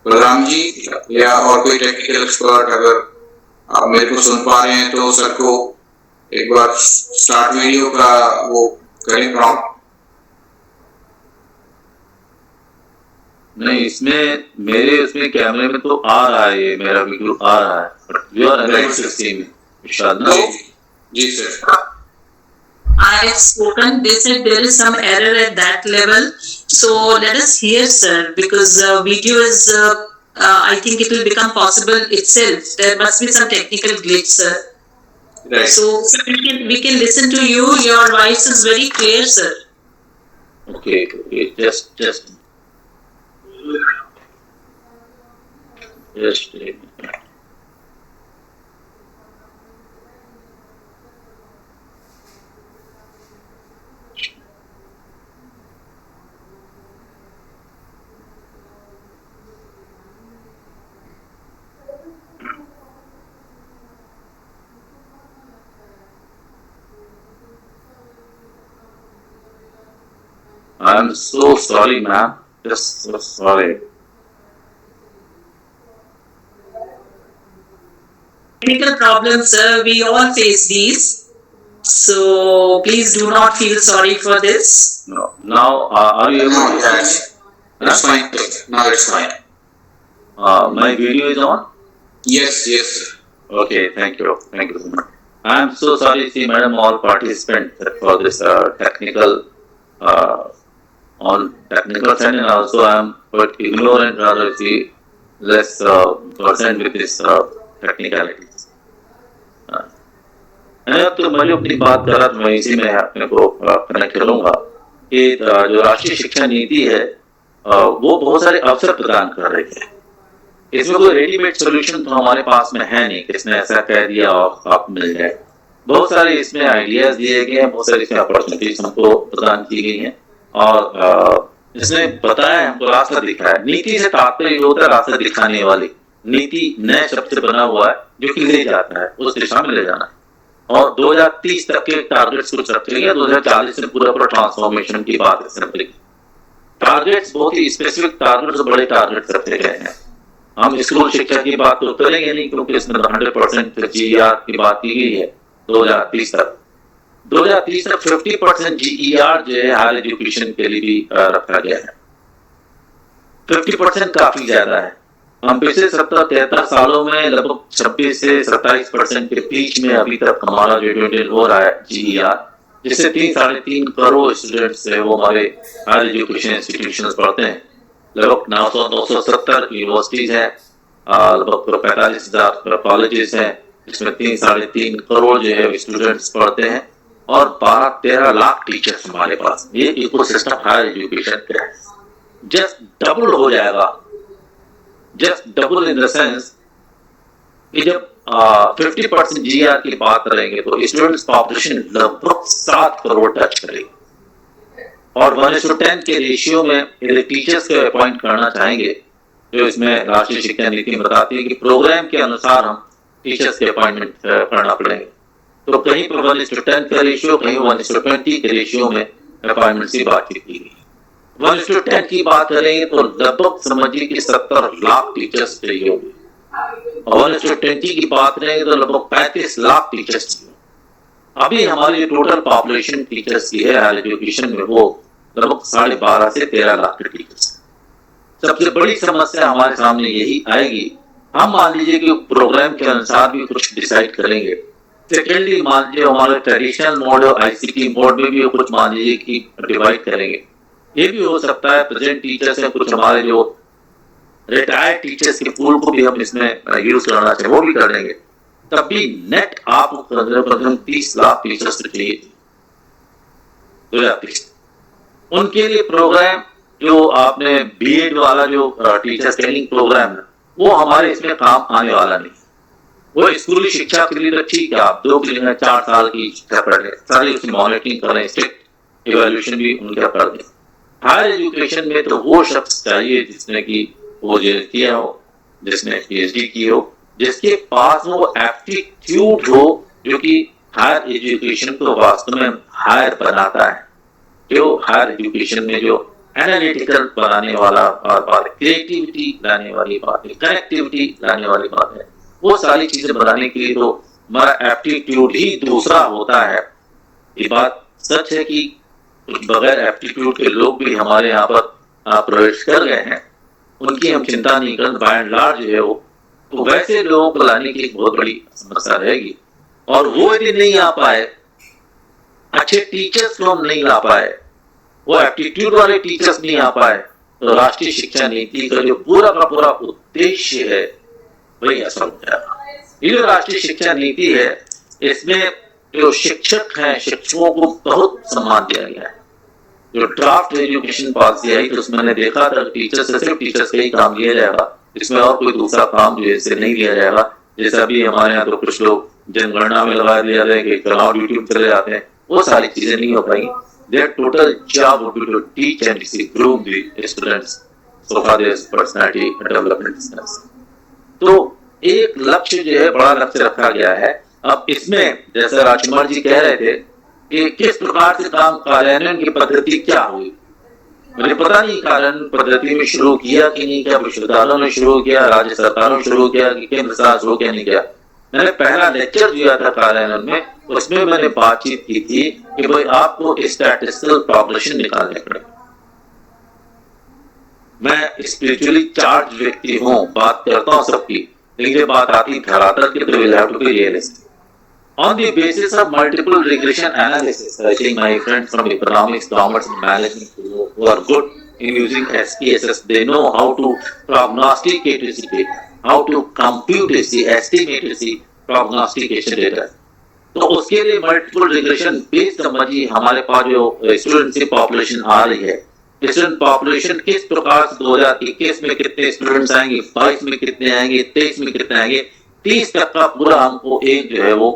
Balram ji या और कोई टेक्निकल एक्सपर्ट अगर आप मेरे को सुन पा रहे हैं तो सर को एक बार स्टार्ट वीडियो का वो करें प्रॉम्प्ट.
नहीं, इसमें मेरे उसमें कैमरे में तो आ रहा है, ये मेरा वीडियो आ रहा है, but you are unable to see me. इंशाल्लाह.
जी sir.
I have spoken. They said there is some error at that level. So let us hear, sir, because video is. I think it will become possible itself. There must be some technical glitch, sir.
Right.
So we can listen to you. Your voice is very clear, sir.
Okay. Just a minute. I'm so sorry, ma'am. Just so sorry.
Technical problems, sir. We all face these. So please do not feel sorry for this.
No. Now, are you able to
that's fine. Now it's fine.
My video is on?
Yes, yes, sir.
Okay, thank you so much. I am so sorry, see, madam, all participants for this technical on technical side, and also I am quite ignorant, rather see less percent with this technicalities. तो मैं जो अपनी बात कर रहा था, मैं इसी में अपने को कनेक्ट करूंगा कि जो राष्ट्रीय शिक्षा नीति है वो बहुत सारे अवसर प्रदान कर रही है। इसमें कोई रेडीमेड सोल्यूशन तो हमारे पास में है नहीं, किसने ऐसा कह दिया और आप मिल जाए। बहुत सारे इसमें आइडियाज दिए गए हैं, बहुत सारी इसमें अपॉर्चुनिटीज हमको प्रदान की गई हैं और इसमें बताया हमको रास्ता दिखाया। नीति से तात्पर्य होता है रास्ता दिखाने वाली। नीति नए शब्द से बना हुआ है जो कि ले जाता है, उस दिशा में ले जाना। और 2030 तक के टारगेट्स कुछ रखे गए, 2040 से पूरा ट्रांसफॉर्मेशन की बात है। टारगेट्स बहुत ही स्पेसिफिक टारगेट्स, बड़े टारगेट्स रखे गए हैं। हम स्कूल शिक्षा की बात तो करेंगे नहीं क्योंकि इसमें 100% GER की बात की गई है 2030 तक। 2030 तक 50% GER जो है हायर एजुकेशन के लिए भी रखा गया है। 50% काफी ज्यादा है। हम पिछले 70-73 सालों में लगभग 26 से 27% के बीच में अभी तक हमारा जो मेंटेन हो रहा है GER, जिससे 3-3.5 करोड़ स्टूडेंट्स है वो हमारे हायर एजुकेशन इंस्टीट्यूशन पढ़ते हैं। लगभग 970 यूनिवर्सिटीज है, लगभग 45,000 कॉलेजेस हैं, जिसमें 3-3.5 करोड़ जो है स्टूडेंट्स पढ़ते हैं और 12-13 लाख टीचर्स हमारे पास। ये इकोसिस्टम हायर एजुकेशन का है। जस्ट डबल हो जाएगा, just double in the sense कि जब 50% GER की बात करेंगे तो स्टूडेंट्स पॉपुलेशन लगभग 7 करोड़ टच करेगी और 1:10 के रेशियो में यदि टीचर्स को अपॉइंट करना चाहेंगे, जो इसमें राष्ट्रीय शिक्षा नीति में बताती है कि प्रोग्राम के अनुसार हम टीचर्स के अपॉइंटमेंट करना पड़ेंगे। तो कहीं पर 1:10 का रेशियो, कहीं 1:20 के रेशियो में अपॉइंटमेंट की बातचीत की गई। 1:10 की बात करेंगे तो लगभग समझिए कि 70 लाख टीचर्स चाहिए होंगे और 1:20 की बात करेंगे तो लगभग 35 लाख टीचर्स चाहिए। अभी हमारी टोटल पॉपुलेशन टीचर्स की है हायर एजुकेशन में वो लगभग 12.5 से 13 लाख के टीचर्स। सबसे बड़ी समस्या हमारे सामने यही आएगी, हम मान लीजिए कि प्रोग्राम के अनुसार भी कुछ डिसाइड करेंगे। सेकेंडली मान लीजिए हमारे ट्रेडिशनल मोड और ICT मोड में भी कुछ मान लीजिए कि डिवाइड करेंगे। ये भी हो सकता है प्रेजेंट टीचर्स हैं, कुछ हमारे जो रिटायर्ड टीचर्स के पूल को भी हम इसमें यूज करना चाहिए, वो भी कर लेंगे। तब भी नेट आपको 30 लाख टीचर्स चाहिए 2030। उनके लिए प्रोग्राम जो आपने BEd वाला जो टीचर ट्रेनिंग प्रोग्राम है वो हमारे इसमें काम आने वाला नहीं। वो स्कूली शिक्षा के लिए तो ठीक है, आप 2-4 साल की शिक्षा पढ़ रहे, सारी उसकी मॉनिटरिंग कर रहे हैं, स्ट्रिक्ट इवैल्यूएशन भी उनका कर दें। हायर एजुकेशन में तो वो शख्स चाहिए जिसने की वो किया हो, जिसने PhD की हो, जिसके पास वो एप्टीट्यूड हो जो कि हायर एजुकेशन को वास्तव में हायर बनाता है। जो हायर एजुकेशन में जो एनालिटिकल बनाने वाला बात है, क्रिएटिविटी लाने वाली बात है, कनेक्टिविटी लाने वाली बात है, वो सारी चीजें बनाने के लिए तो हमारा एप्टीट्यूड ही दूसरा होता है। ये बात सच है कि बगैर एप्टीट्यूड के लोग भी हमारे यहाँ पर प्रवेश कर गए हैं, उनकी हम चिंता नहीं करते। बाय एंड लार्ज जो है वो तो वैसे लोगों को लाने की एक बहुत बड़ी समस्या रहेगी और वो यदि नहीं आ पाए, अच्छे टीचर्स को हम नहीं ला पाए, वो एप्टीट्यूड वाले टीचर्स नहीं आ पाए, तो राष्ट्रीय शिक्षा नीति का जो पूरा का पूरा उद्देश्य है वही असफल हो जाएगा। ये जो राष्ट्रीय शिक्षा नीति है इसमें जो शिक्षक हैं, शिक्षकों को बहुत सम्मान दिया गया है। जो ड्राफ्ट एजुकेशन पॉलिसी आई तो उसमें मैंने देखा था टीचर्स से सिर्फ टीचर्स का ही काम लिया जाएगा, इसमें और कोई दूसरा काम जो है नहीं लिया जाएगा। जैसा भी हमारे यहाँ तो कुछ लोग जनगणना में लगा दिया जाए कि चुनाव ड्यूटी में चले जाते हैं, वो सारी चीजें नहीं हो पाएंगी। Their total job would be to teach and groom the students so far their personality development। तो एक लक्ष्य जो है बड़ा लक्ष्य रखा गया है। अब इसमें जैसा राजकुमार जी कह रहे थे कि किस प्रकार से काम कार्यान्वयन की पद्धति क्या हुई, मुझे पता नहीं कार्यान्वयन पद्धति में शुरू किया कि नहीं किया, विश्वविद्यालयों में शुरू किया, राज्य सरकारों ने शुरू किया कि केंद्र सरकार शुरू किया नहीं किया। मैंने पहला लेक्चर दिया था कार्यान्वयन में उसमें मैंने बातचीत की थी कि भाई आपको स्टैटिस्टिकल प्रोग्रेशन निकालने पड़ेगा। मैं स्पिरिचुअली चार्ज व्यक्ति हूँ, बात करता हूँ सबकी, लेकिन जब बात आती धरातल की तो will have to be realistic on the basis of multiple regression analysis. I think my friends from economics, commerce, and management who are good in using SPSS, they know how to prognosticate the how to compute the estimate the prognostication data. तो उसके लिए मल्टीपल रिग्रेशन बेस्ड समझिए हमारे पास जो स्टूडेंट की पॉपुलेशन आ रही है, स्टूडेंट पॉपुलेशन किस प्रकार से 2021 में कितने स्टूडेंट्स आएंगे, 22 में कितने आएंगे, 23 में कितने आएंगे, 30% का पूरा हमको एक जो है वो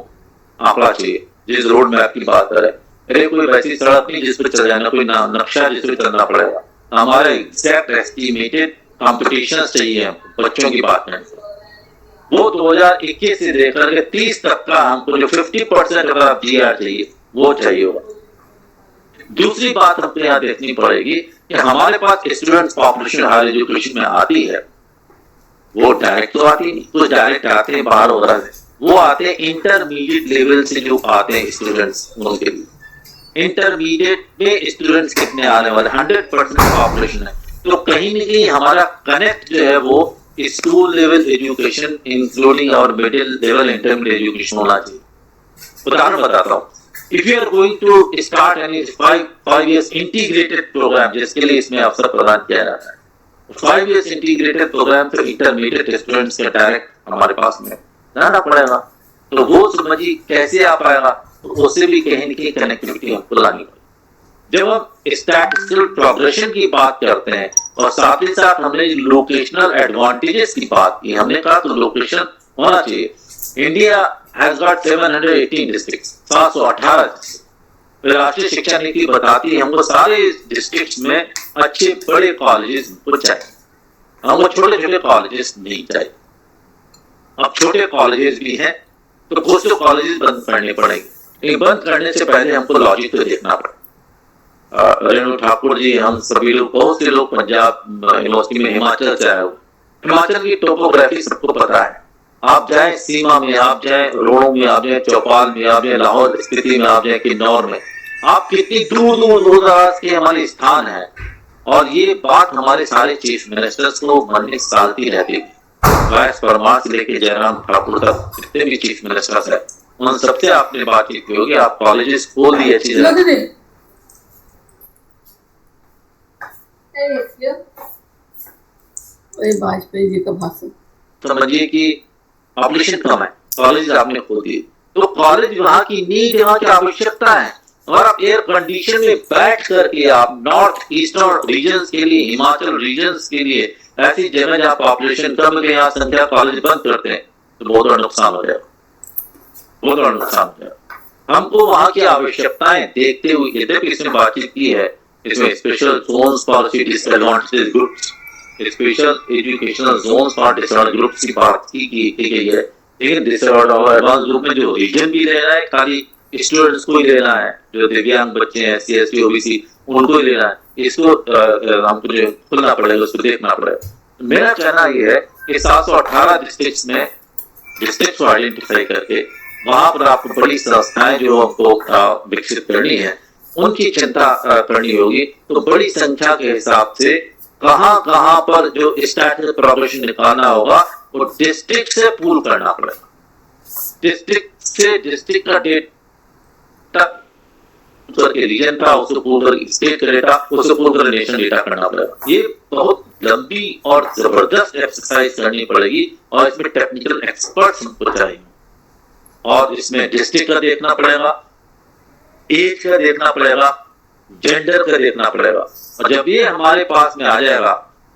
आंकड़ा चाहिए जिस रोड मैप की बात करें। अरे कोई वैसी सड़क नहीं जिस पर चल जाना, कोई नक्शा जिस पर चलना पड़ेगा। हमारे एग्जैक्ट एस्टिमेटेड कॉम्पिटिशन चाहिए हमको, बच्चों की बात करें वो 2021 से लेकर के 30 तक का हमको जो 50% अगर आप जीआर चाहिए वो चाहिए होगा। दूसरी बात हमको यहाँ देखनी पड़ेगी कि हमारे पास स्टूडेंट्स पॉपुलेशन हायर एजुकेशन में आती है, वो डायरेक्ट तो आती नहीं, कुछ डायरेक्ट आते हैं बाहर हो रहा है, वो आते हैं इंटरमीडिएट लेवल से जो आते हैं स्टूडेंट्स, उनके लिए इंटरमीडिएट में स्टूडेंट्स कितने आने वाले 100% पॉपुलेशन है। तो कहीं न कहीं हमारा कनेक्ट जो है वो स्कूल लेवल एजुकेशन इंक्लूडिंग और मिडिल लेवल इंटरमीडिएट एजुकेशन होना चाहिए। उदाहरण बताता हूँ, if you are going to start any 5 years integrated program जिसके लिए इसमें अवसर प्रदान किया जाता है, 5 years इंटीग्रेटेड प्रोग्राम तो इंटरमीडिएट स्टूडेंट्स का डायरेक्ट हमारे पास में लाना पड़ेगा। तो वो समझिए कैसे आ पाएगा, तो उससे भी कहीं न कहीं कनेक्टिविटी हमको लानी पड़ेगी। जब हम स्टैटिस्टिकल प्रोग्रेशन की बात करते हैं और साथ ही साथ हमने लोकेशनल एडवांटेजेस की बात की, हमने कहा तो लोकेशन होना चाहिए। India has got 718 districts, 718। राष्ट्रीय शिक्षा नीति बताती है हमको सारे डिस्ट्रिक्ट्स में अच्छे बड़े कॉलेजेस हमको चाहिए, हमको छोटे छोटे कॉलेजेस नहीं चाहिए। अब छोटे कॉलेजेस भी हैं तो कुछ तो कॉलेजेस बंद करने पड़ेंगे, लेकिन बंद करने से पहले हमको लॉजिक तो देखना पड़ेगा। रेणु ठाकुर जी, हम सभी लोग, बहुत से लोग पंजाब यूनिवर्सिटी में हिमाचल से आए हो, हिमाचल की टोपोग्राफी सबको पता है। आप जाए सीमा में, आप जाए रोड़ों में, आप जाए चौपाल में, आप जाए लाहौर स्थिति में, आप जाए किन्नौर में, आप कितनी दूर दूर दूर दराज के हमारे स्थान है। और ये बात हमारे सारे चीफ मिनिस्टर्स को मन में सालती रहती थी, वाइस परमार से लेके जयराम ठाकुर तक जितने भी चीफ मिनिस्टर्स है उन सबसे आपने बातचीत की होगी। आप कॉलेजेस खोल दिए अच्छी जगह,
वाजपेयी जी का भाषण
समझिए कि पॉपुलेशन कम है, कॉलेज आपने खोल दिए, तो कॉलेज वहां की नीड, वहां की आवश्यकता है। और आप एयर कंडीशन में बैठ करके आप नॉर्थ ईस्टर्न रीजन्स के लिए, हिमाचल रीजन्स के लिए ऐसी जगह जहाँ पॉपुलेशन कम है, यहाँ संख्या कॉलेज बंद करते हैं तो बहुत बड़ा नुकसान हो जाएगा, बहुत बड़ा नुकसान हो जाएगा। हमको वहां की आवश्यकताएं देखते हुए, यद्यपि इसमें बातचीत की है, इसमें special zones policy disadvantage groups, special educational zones for disadvantage groups की बात की गई है, लेकिन डिसएडवांटेज ग्रुप में जो रीजन भी लेना है खाली स्टूडेंट्स को ही लेना है, जो दिव्यांग बच्चे हैं, SC ST OBC उनको ही लेना है, इसको हमको जो खुलना पड़ेगा, उसको देखना पड़ेगा। मेरा कहना यह है कि 718 डिस्ट्रिक्ट्स में डिस्ट्रिक्ट को आइडेंटिफाई करके वहां पर आपको बड़ी संस्थाएं जो हमको विकसित करनी है उनकी चिंता करनी होगी। तो बड़ी संख्या के हिसाब से कहां पर जो स्टैटिस्टिकल प्रोग्रेशन निकालना होगा वो डिस्ट्रिक्ट से पूल करना पड़ेगा, डिस्ट्रिक्ट से डिस्ट्रिक्ट का डेटा करके रीजन का, उसको पूल कर स्टेट का डेटा, उसको पूल कर नेशन डेटा करना पड़ेगा। ये बहुत लंबी और जबरदस्त एक्सरसाइज करनी पड़ेगी और इसमें टेक्निकल एक्सपर्ट्स हमको चाहिए। और इसमें डिस्ट्रिक्ट का देखना पड़ेगा, एज का देखना पड़ेगा, जेंडर का देखना पड़ेगा। और जब ये हमारे पास में आ जाएगा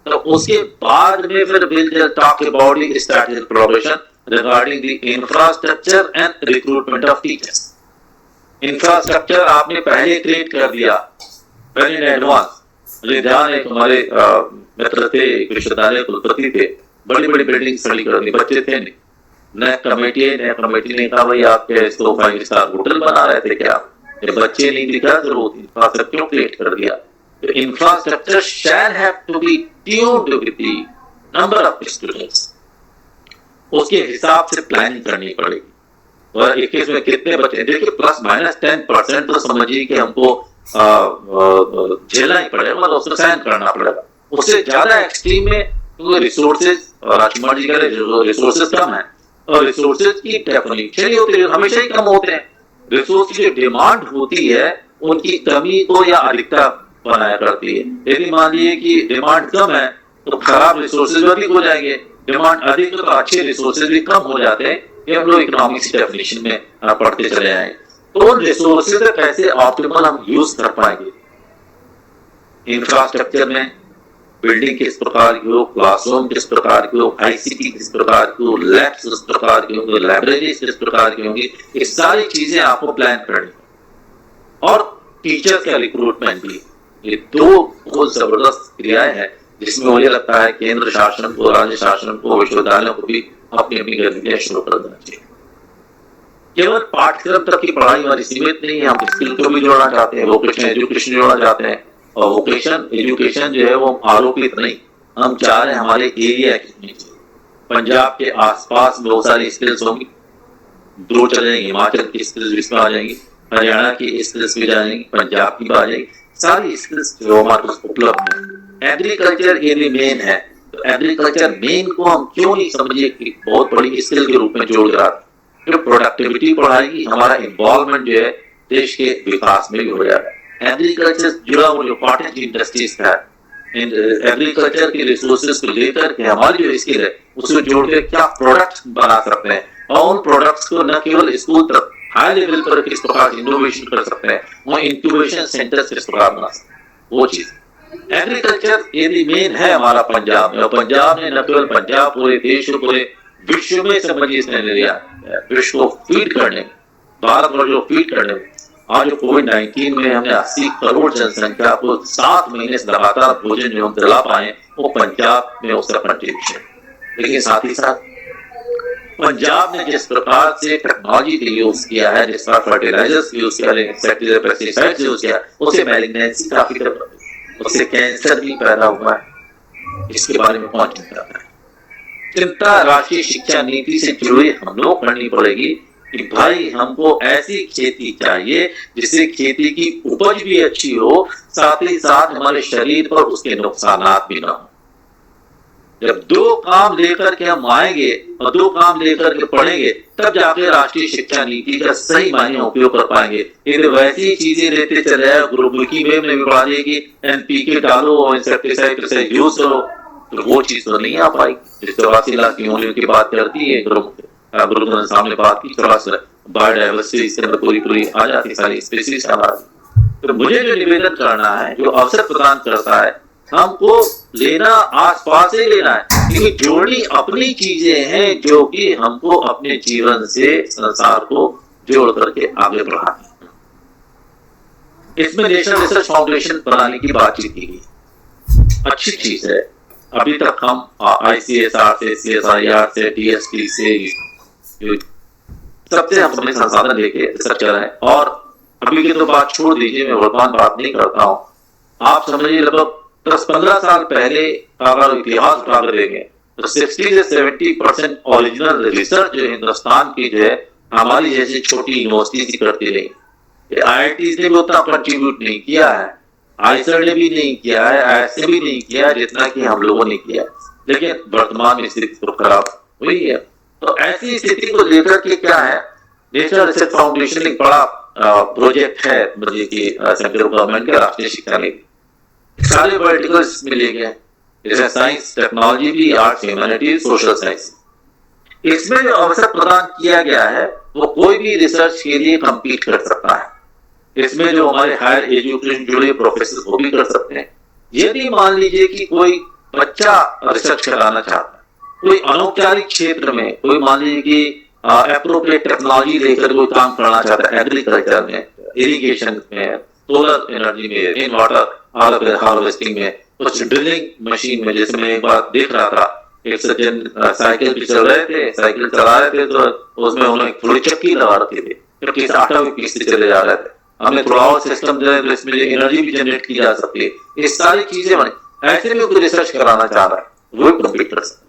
तो उसके बाद में फिर will talk about the statistical progression regarding the infrastructure and recruitment of teachers. Infrastructure आपने पहले क्रिएट कर दिया, पहले इन एडवांस। मुझे ध्यान है हमारे मित्र थे, विश्वविद्यालय कुलपति थे, बड़ी बड़ी बिल्डिंग स्टडी कर दी, बच्चे थे नहीं, नए कमेटी ने कहा भाई आप क्या इसको 5 स्टार होटल बना रहे थे क्या, ये बच्चे नहीं दिखा जरूर इंफ्रास्ट्रक्चर क्रिएट कर दिया। तो infrastructure shall have to be tuned with the number of students, उसके हिसाब से प्लानिंग करनी पड़ेगी, 21 में कितने बचे? देखिए ±10% तो समझिए कि हमको झेलना ही पड़ेगा, मतलब उसको सहन करना पड़ेगा। उससे ज्यादा एक्सट्रीम में क्योंकि रिसोर्सेज, राजकुमार जी कह रहे रिसोर्सेज कम है और रिसोर्सेज की डेफिनेशन ही होती है, हमेशा ही कम होते हैं। रिसोर्स की जो डिमांड होती है उनकी कमी को या अधिकता बनाया करती है। यदि मान लीजिए कि डिमांड कम है तो खराब रिसोर्सेज अधिक हो जाएंगे, डिमांड अधिक तो अच्छे रिसोर्सेज भी कम हो जाते हैं। ये हम लोग इकोनॉमिक्स डेफिनेशन में पढ़ते चले आए। तो उन रिसोर्सेज का कैसे ऑप्टिमल हम यूज कर पाएंगे? इंफ्रास्ट्रक्चर में बिल्डिंग किस प्रकार की हो, क्लासरूम किस प्रकार की हो, आईसीटी किस प्रकार की हो, लैब्स किस प्रकार की होंगी, लाइब्रेरीज किस प्रकार की होंगी, ये सारी चीजें आपको प्लान करनी। और टीचर का रिक्रूटमेंट भी, ये दो बहुत जबरदस्त क्रियाएं हैं जिसमें मुझे लगता है केंद्र शासन को, राज्य शासन को, विश्वविद्यालयों को भी अपनी अपनी गतिविधियां शुरू कर देना चाहिए। केवल पाठ्यक्रम तक की पढ़ाई वाली सीमित नहीं है, हम स्किल को भी जोड़ना चाहते हैं, वोकेशनल एजुकेशन जोड़ना चाहते हैं। और वोकेशनल एजुकेशन जो है वो आरोपित नहीं, हम चाह रहे हैं हमारे एरिया की। पंजाब के आसपास बहुत सारी स्किल्स होंगी, दो चले जाएंगे, हिमाचल की स्किल्स भी इसमें आ जाएंगी, हरियाणा की स्किल्स भी जाएंगी, पंजाब की भी आ जाएगी, सारी स्किल्स जो हमारे पास उपलब्ध है। एग्रीकल्चर एरिया मेन है, तो एग्रीकल्चर मेन को हम क्यों नहीं समझिए कि बहुत बड़ी स्किल के रूप में जोड़ रहा है, जो प्रोडक्टिविटी बढ़ाएगी, हमारा इन्वॉल्वमेंट जो है देश के विकास में भी हो जाएगा। एग्रीकल्चर जुड़ा हुआ जो कॉटेज इंडस्ट्रीज है, एग्रीकल्चर के रिसोर्सेज को लेकर के हमारी जो स्किल है उसको जोड़ के क्या प्रोडक्ट बना सकते हैं, और उन प्रोडक्ट्स को न केवल स्कूल तक हाई लेवल पर किस प्रकार इनोवेशन कर सकते हैं, वो इंक्यूबेशन सेंटर किस प्रकार बना सकते हैं, वो चीज। एग्रीकल्चर यदि मेन है हमारा पंजाब में, और पंजाब ने न केवल पंजाब, पूरे देश और पूरे विश्व में समझिए इसने लिया विश्व को फीड करने, भारतवर्ष को फीड करने में। आज कोविड-19 में हमने 80 करोड़ जनसंख्या को 7 महीने से लगातार भोजन जो हम दिला पाए, वो पंजाब में उसका कंट्रीब्यूशन। लेकिन साथ ही साथ पंजाब ने जिस प्रकार से टेक्नोलॉजी का यूज किया है, जिस प्रकार फर्टिलाइजर्स यूज किया, इंसेक्टिसाइड, पेस्टिसाइड्स यूज किया, उससे मैलिग्नेंसी काफी डेवलप हुई, उससे कैंसर भी पैदा हुआ है। इसके बारे में कौन चिंता है? चिंता राष्ट्रीय शिक्षा नीति से जुड़ी हम लोग करनी पड़ेगी कि भाई हमको ऐसी खेती चाहिए जिससे खेती की उपज भी अच्छी हो, साथ ही साथ हमारे शरीर पर उसके नुकसानात भी ना हो। जब दो काम लेकर के हम आएंगे और दो काम लेकर के पढ़ेंगे, तब जाके राष्ट्रीय शिक्षा नीति का सही मायने उपयोग कर पाएंगे। यदि वैसी चीजें लेते चले जाए, गुरुमुखी में भी पढ़ा देगी एनपीके डालो, इंसेक्टिसाइड यूज करो, तो वो चीज तो नहीं आ पाएगी। 84 लाख की उंगलियों की बात करती है गुरुमुख ने सामने बात की, थोड़ा सा बायोडाइवर्सिटी इसके अंदर पूरी आ जाती, सारी स्पीशीज आ जाती। तो मुझे जो निवेदन करना है, जो अवसर प्रदान करता है, हमको लेना आसपास से लेना है, क्योंकि जोड़नी अपनी चीजें हैं जो कि हमको अपने जीवन से संसार को जोड़ करके आगे बढ़ाना है। इसमें नेशनल रिसर्च फाउंडेशन बनाने की बातचीत की गई, अच्छी चीज है। अभी तक हम आईसीएसआर से, सीएसआईआर से, डीएसटी से सबसे हम अपने संसाधन लेके रिसर्च कर रहे हैं। और अभी की तो बात छोड़ दीजिए, मैं वर्तमान बात नहीं करता हूं। आप समझिए लगभग 10-15 साल पहले अगर इतिहास उठा कर देंगे तो 60 से 70% ओरिजिनल रिसर्च जो हिंदुस्तान की जो है हमारी जैसी छोटी यूनिवर्सिटी करती रही। आईआईटी ने भी उतना कंट्रीब्यूट नहीं किया है, आईसर ने भी नहीं किया है, ऐसे भी नहीं किया जितना कि हम लोगों ने किया। लेकिन वर्तमान में स्थिति तो खराब हुई है। तो ऐसी स्थिति को लेकर के क्या है, नेशनल रिसर्च फाउंडेशन एक बड़ा प्रोजेक्ट है मतलब कि सेंट्रल गवर्नमेंट का, राष्ट्रीय शिक्षा नीति, सारे वर्टिकल्स में ले गए, जैसे साइंस, टेक्नोलॉजी भी, आर्ट्स, ह्यूमैनिटीज, सोशल साइंस। इसमें जो अवसर प्रदान किया गया है वो कोई भी रिसर्च के लिए कम्पीट कर सकता है। इसमें जो हमारे हायर एजुकेशन जुड़े प्रोफेसर वो भी कर सकते हैं। यदि मान लीजिए कि कोई बच्चा रिसर्च कराना चाहता है, कोई अनौपचारिक क्षेत्र में, कोई मान लीजिए कि एप्रोप्रिएट टेक्नोलॉजी लेकर कोई काम करना चाहता है, एग्रीकल्चर में, इरिगेशन में, सोलर एनर्जी में, रेन वाटर हार्वेस्टिंग में, कुछ ड्रिलिंग मशीन में, जैसे मैं एक बार देख रहा था, एक सज्जन साइकिल पे चल रहे थे, साइकिल चला रहे थे, तो उसमें उन्होंने थोड़ी चक्की लगा रखी थी, चक्की से आटा भी पीसते चले जा रहे थे। हमने थोड़ा और सिस्टम जो है इसमें एनर्जी भी जनरेट की जा सकती है। ये सारी चीजें बने, ऐसे में कोई रिसर्च कराना चाह रहा है वो कंप्लीट कर सकता है।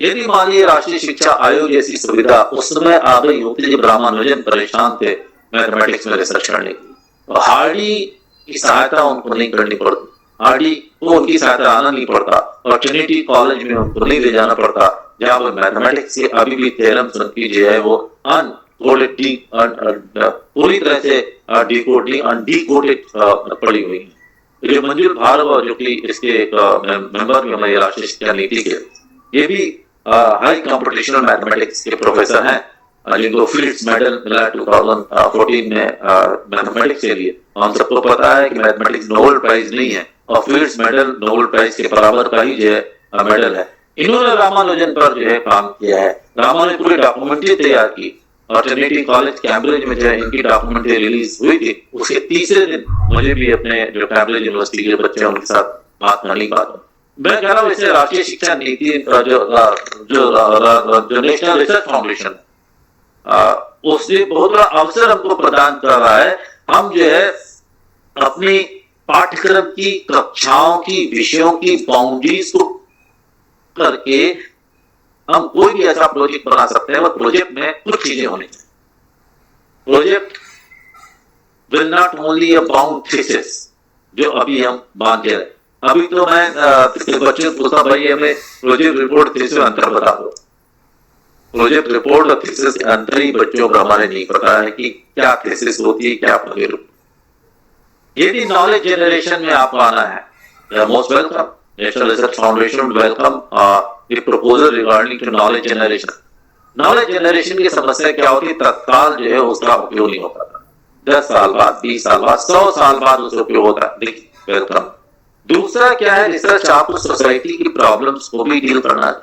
यदि मान लीजिए राष्ट्रीय शिक्षा आयोग जैसी सुविधा उस समय आ गई होती जब रामानुजन परेशान थे मैथमेटिक्स में रिसर्च करने की, तो हार्डी की सहायता उनको नहीं करनी पड़ती, हार्डी को उनकी सहायता आना नहीं पड़ता और ट्रिनिटी कॉलेज में उनको नहीं ले जाना पड़ता, जहां पर मैथमेटिक्स के अभी भी थ्योरम्स उनकी जो है वो पूरी तरह से डिकोडेड पड़ी हुई है। जो मंजुल भार्गव जो कि इसके मेंबर भी हमारे राष्ट्रीय शिक्षा नीति के, ये भी हाई कॉम्पिटिशनल मैथमेटिक्स के प्रोफेसर हैं, जिनको फिलिप्स मेडल मिला 2014 में मैथमेटिक्स के लिए। हम सबको पता है कि मैथमेटिक्स नोबेल प्राइज नहीं है और फिलिप्स मेडल नोबेल प्राइज के बराबर का ही जो है मेडल है। इन्होंने रामानुजन पर जो है काम किया है, रामानुजन पूरी डॉक्यूमेंट्री तैयार की और ट्रिनिटी कॉलेज कैम्ब्रिज में जो है इनकी डॉक्यूमेंट्री रिलीज हुई थी। उसके तीसरे दिन मुझे भी अपने जो कैम्ब्रिज यूनिवर्सिटी के बच्चे उनके साथ बात करनी बात, मैं कह रहा हूँ इसे राष्ट्रीय शिक्षा नीति जो नेशनल रिसर्च फाउंडेशन उसने बहुत बड़ा अवसर हमको प्रदान कर रहा है। हम जो है अपनी पाठ्यक्रम की कक्षाओं की विषयों की बाउंड्रीज को करके हम कोई भी ऐसा प्रोजेक्ट बना सकते हैं। प्रोजेक्ट में कुछ चीजें होनी चाहिए। Project will not only about thesis जो अभी हम मान के रहे। अभी तो मैं बच्चे से पूछता भाई हमें प्रोजेक्ट रिपोर्ट थीसिस में अंतर बता दो। प्रोजेक्ट रिपोर्ट और थीसिस के अंतर ही बच्चों को हमारे नहीं पता है कि क्या थीसिस होती है, क्या प्रोजेक्ट। यदि नॉलेज जनरेशन में आपको आना है, most welcome. National research foundation welcome the proposal regarding to knowledge generation. Knowledge generation की समस्या क्या होती है, तत्काल जो है उसका उपयोग नहीं होता था। 10 साल बाद, 20 साल बाद, 100 साल बाद उसका उपयोग होता है। वेलकम। दूसरा क्या है, रिसर्च आपको सोसाइटी की प्रॉब्लम्स को भी डील करना है।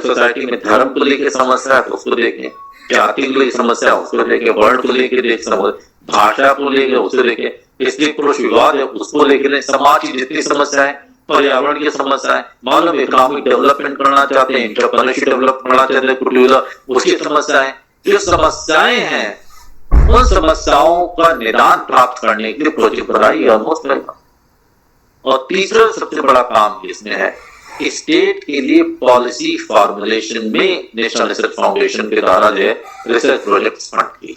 सोसाइटी में धर्म को लेकर समस्या है तो उसको देखें, जाति को लेकर समस्या है उसको देखें, वर्ड को लेकर देख, भाषा को लेकर उसको देखें, स्त्री पुरुष विवाद है उसको लेकर, समाज की जितनी समस्या है, पर्यावरण की समस्या है, मालूम इकोनॉमिक डेवलपमेंट करना चाहते हैं, एंटरप्रेन्योरशिप डेवलप करना चाहते हैं, कुटीर उसकी समस्या है। जो समस्याएं हैं उन समस्याओं का निदान प्राप्त करने के लिए प्रोजेक्ट बनाई ऑलमोस्ट वेलकम। और तीसरा सबसे बड़ा काम इसमें है, स्टेट के लिए पॉलिसी फॉर्मुलेशन में नेशनल रिसर्च फाउंडेशन के द्वारा जो है रिसर्च प्रोजेक्ट फंड की।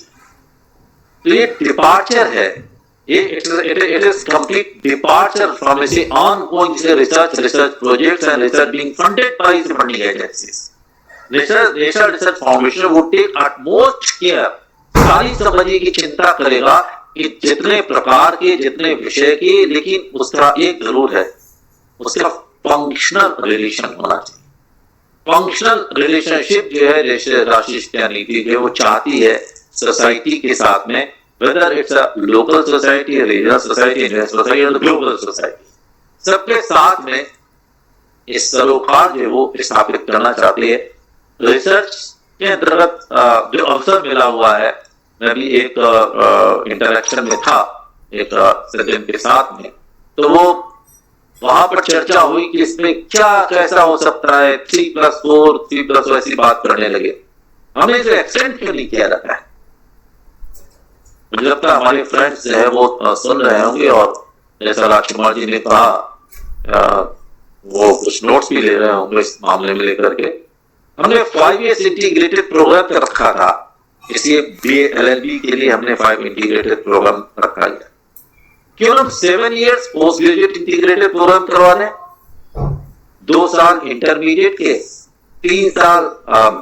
तो ये डिपार्चर है, it is complete departure from a ongoing research projects and research being funded by the funding agencies. National Research Foundation would take utmost care, सारी समझने की चिंता करेगा कि जितने प्रकार के, जितने विषय के, लेकिन उसका एक जरूर है, उसका फंक्शनल रिलेशन होना चाहिए। फंक्शनल रिलेशनशिप जो है राष्ट्रीय शिक्षा नीति जो वो चाहती है सोसाइटी के साथ में, whether it's a local society, a regional society, international society or the global society, सबके साथ में इस सरोकार जो वो स्थापित करना चाहती है। रिसर्च के अंतर्गत जो अवसर मिला हुआ है, मैं भी एक इंटरेक्शन में था एक सज्जन के साथ में, तो वो वहां पर चर्चा हुई कि इसमें क्या कैसा हो सकता है, 3+4 3+ ऐसी बात करने लगे। हमने इसे एक्सटेंड क्यों नहीं किया जाता है? मुझे लगता है हमारे फ्रेंड्स जो है वो सुन रहे होंगे और जैसा राजकुमार जी ने कहा वो कुछ नोट्स भी ले रहे होंगे इस मामले में लेकर के। हमने 5 years इंटीग्रेटेड प्रोग्राम रखा था, इसलिए BA LLB के लिए हमने 5 इंटीग्रेटेड प्रोग्राम रखा गया। क्यों हम 7 years post graduate integrated program करवा रहे हैं? 2 साल इंटरमीडिएट के, 3 साल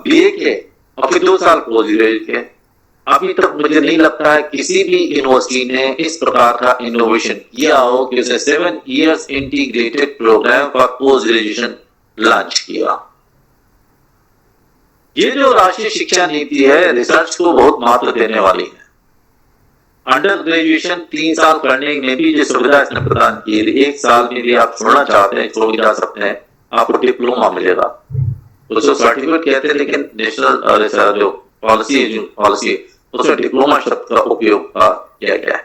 BA के और फिर 2 साल पोस्ट ग्रेजुएट के। अभी तक मुझे नहीं लगता है किसी भी यूनिवर्सिटी ने इस प्रकार का इनोवेशन किया हो कि उसे 7 years integrated program for post graduation launch किया। ये जो राष्ट्रीय शिक्षा नीति है रिसर्च को बहुत महत्व देने वाली है। अंडर ग्रेजुएशन 3 साल करने में भी जो सुविधा इसने प्रदान की है, 1 साल में भी आप छोड़ना चाहते हैं छोड़ जा सकते हैं, आपको डिप्लोमा मिलेगा, उसको सर्टिफिकेट कहते हैं, लेकिन नेशनल जो पॉलिसी उसमें डिप्लोमा शब्द का उपयोग किया गया है।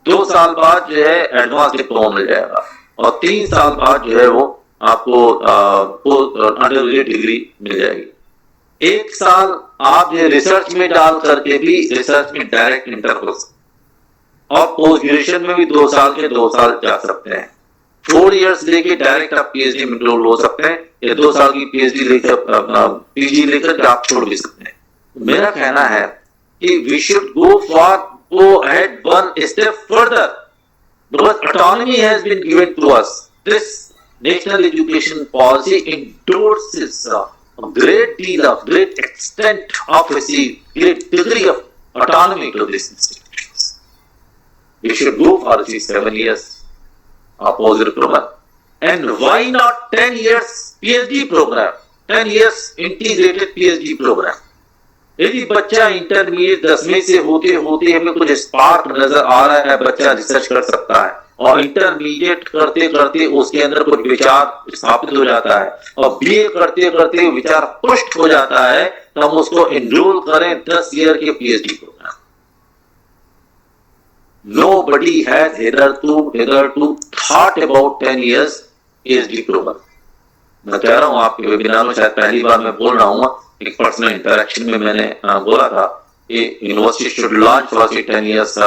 2 साल बाद जो है एडवांस डिप्लोमा मिल जाएगा और 3 साल बाद जो है वो आपको अंडर ग्रेजुएट डिग्री मिल जाएगी। 1 साल आप जो रिसर्च में डाल करके भी रिसर्च में डायरेक्ट इंटर हो सकते और पोस्ट ग्रेजुएशन में भी 2 साल के 2 साल जा सकते हैं। 4 इयर्स लेके डायरेक्ट आप पीएचडी में एनरोल हो सकते हैं, या 2 साल की पीएचडी लेकर पीजी लेकर के आप छोड़ भी सकते हैं। मेरा कहना है कि we should go ahead one step further, because autonomy has been given to us. This national education policy endorses a great extent of a great degree of autonomy to these institutions. We should go for the 7 years opposite program, and why not 10 years PhD program, 10 years integrated PhD program. यदि बच्चा इंटरमीडिएट 10वीं से होते होते हमें कुछ स्पार्क नजर आ रहा है, बच्चा रिसर्च कर सकता है, और इंटरमीडिएट करते करते उसके अंदर कुछ विचार स्थापित हो जाता है, और बीए करते करते विचार पुष्ट हो जाता है, तो हम उसको एनरोल करें 10 ईयर के PhD program. Nobody has hitherto thought about 10 years PhD program. मैं कह रहा हूं आपके वेबिनार में शायद पहली बार मैं बोल रहा हूं, एक पर्सनल इंटरेक्शन में मैंने बोला था कि university should launch for 10 years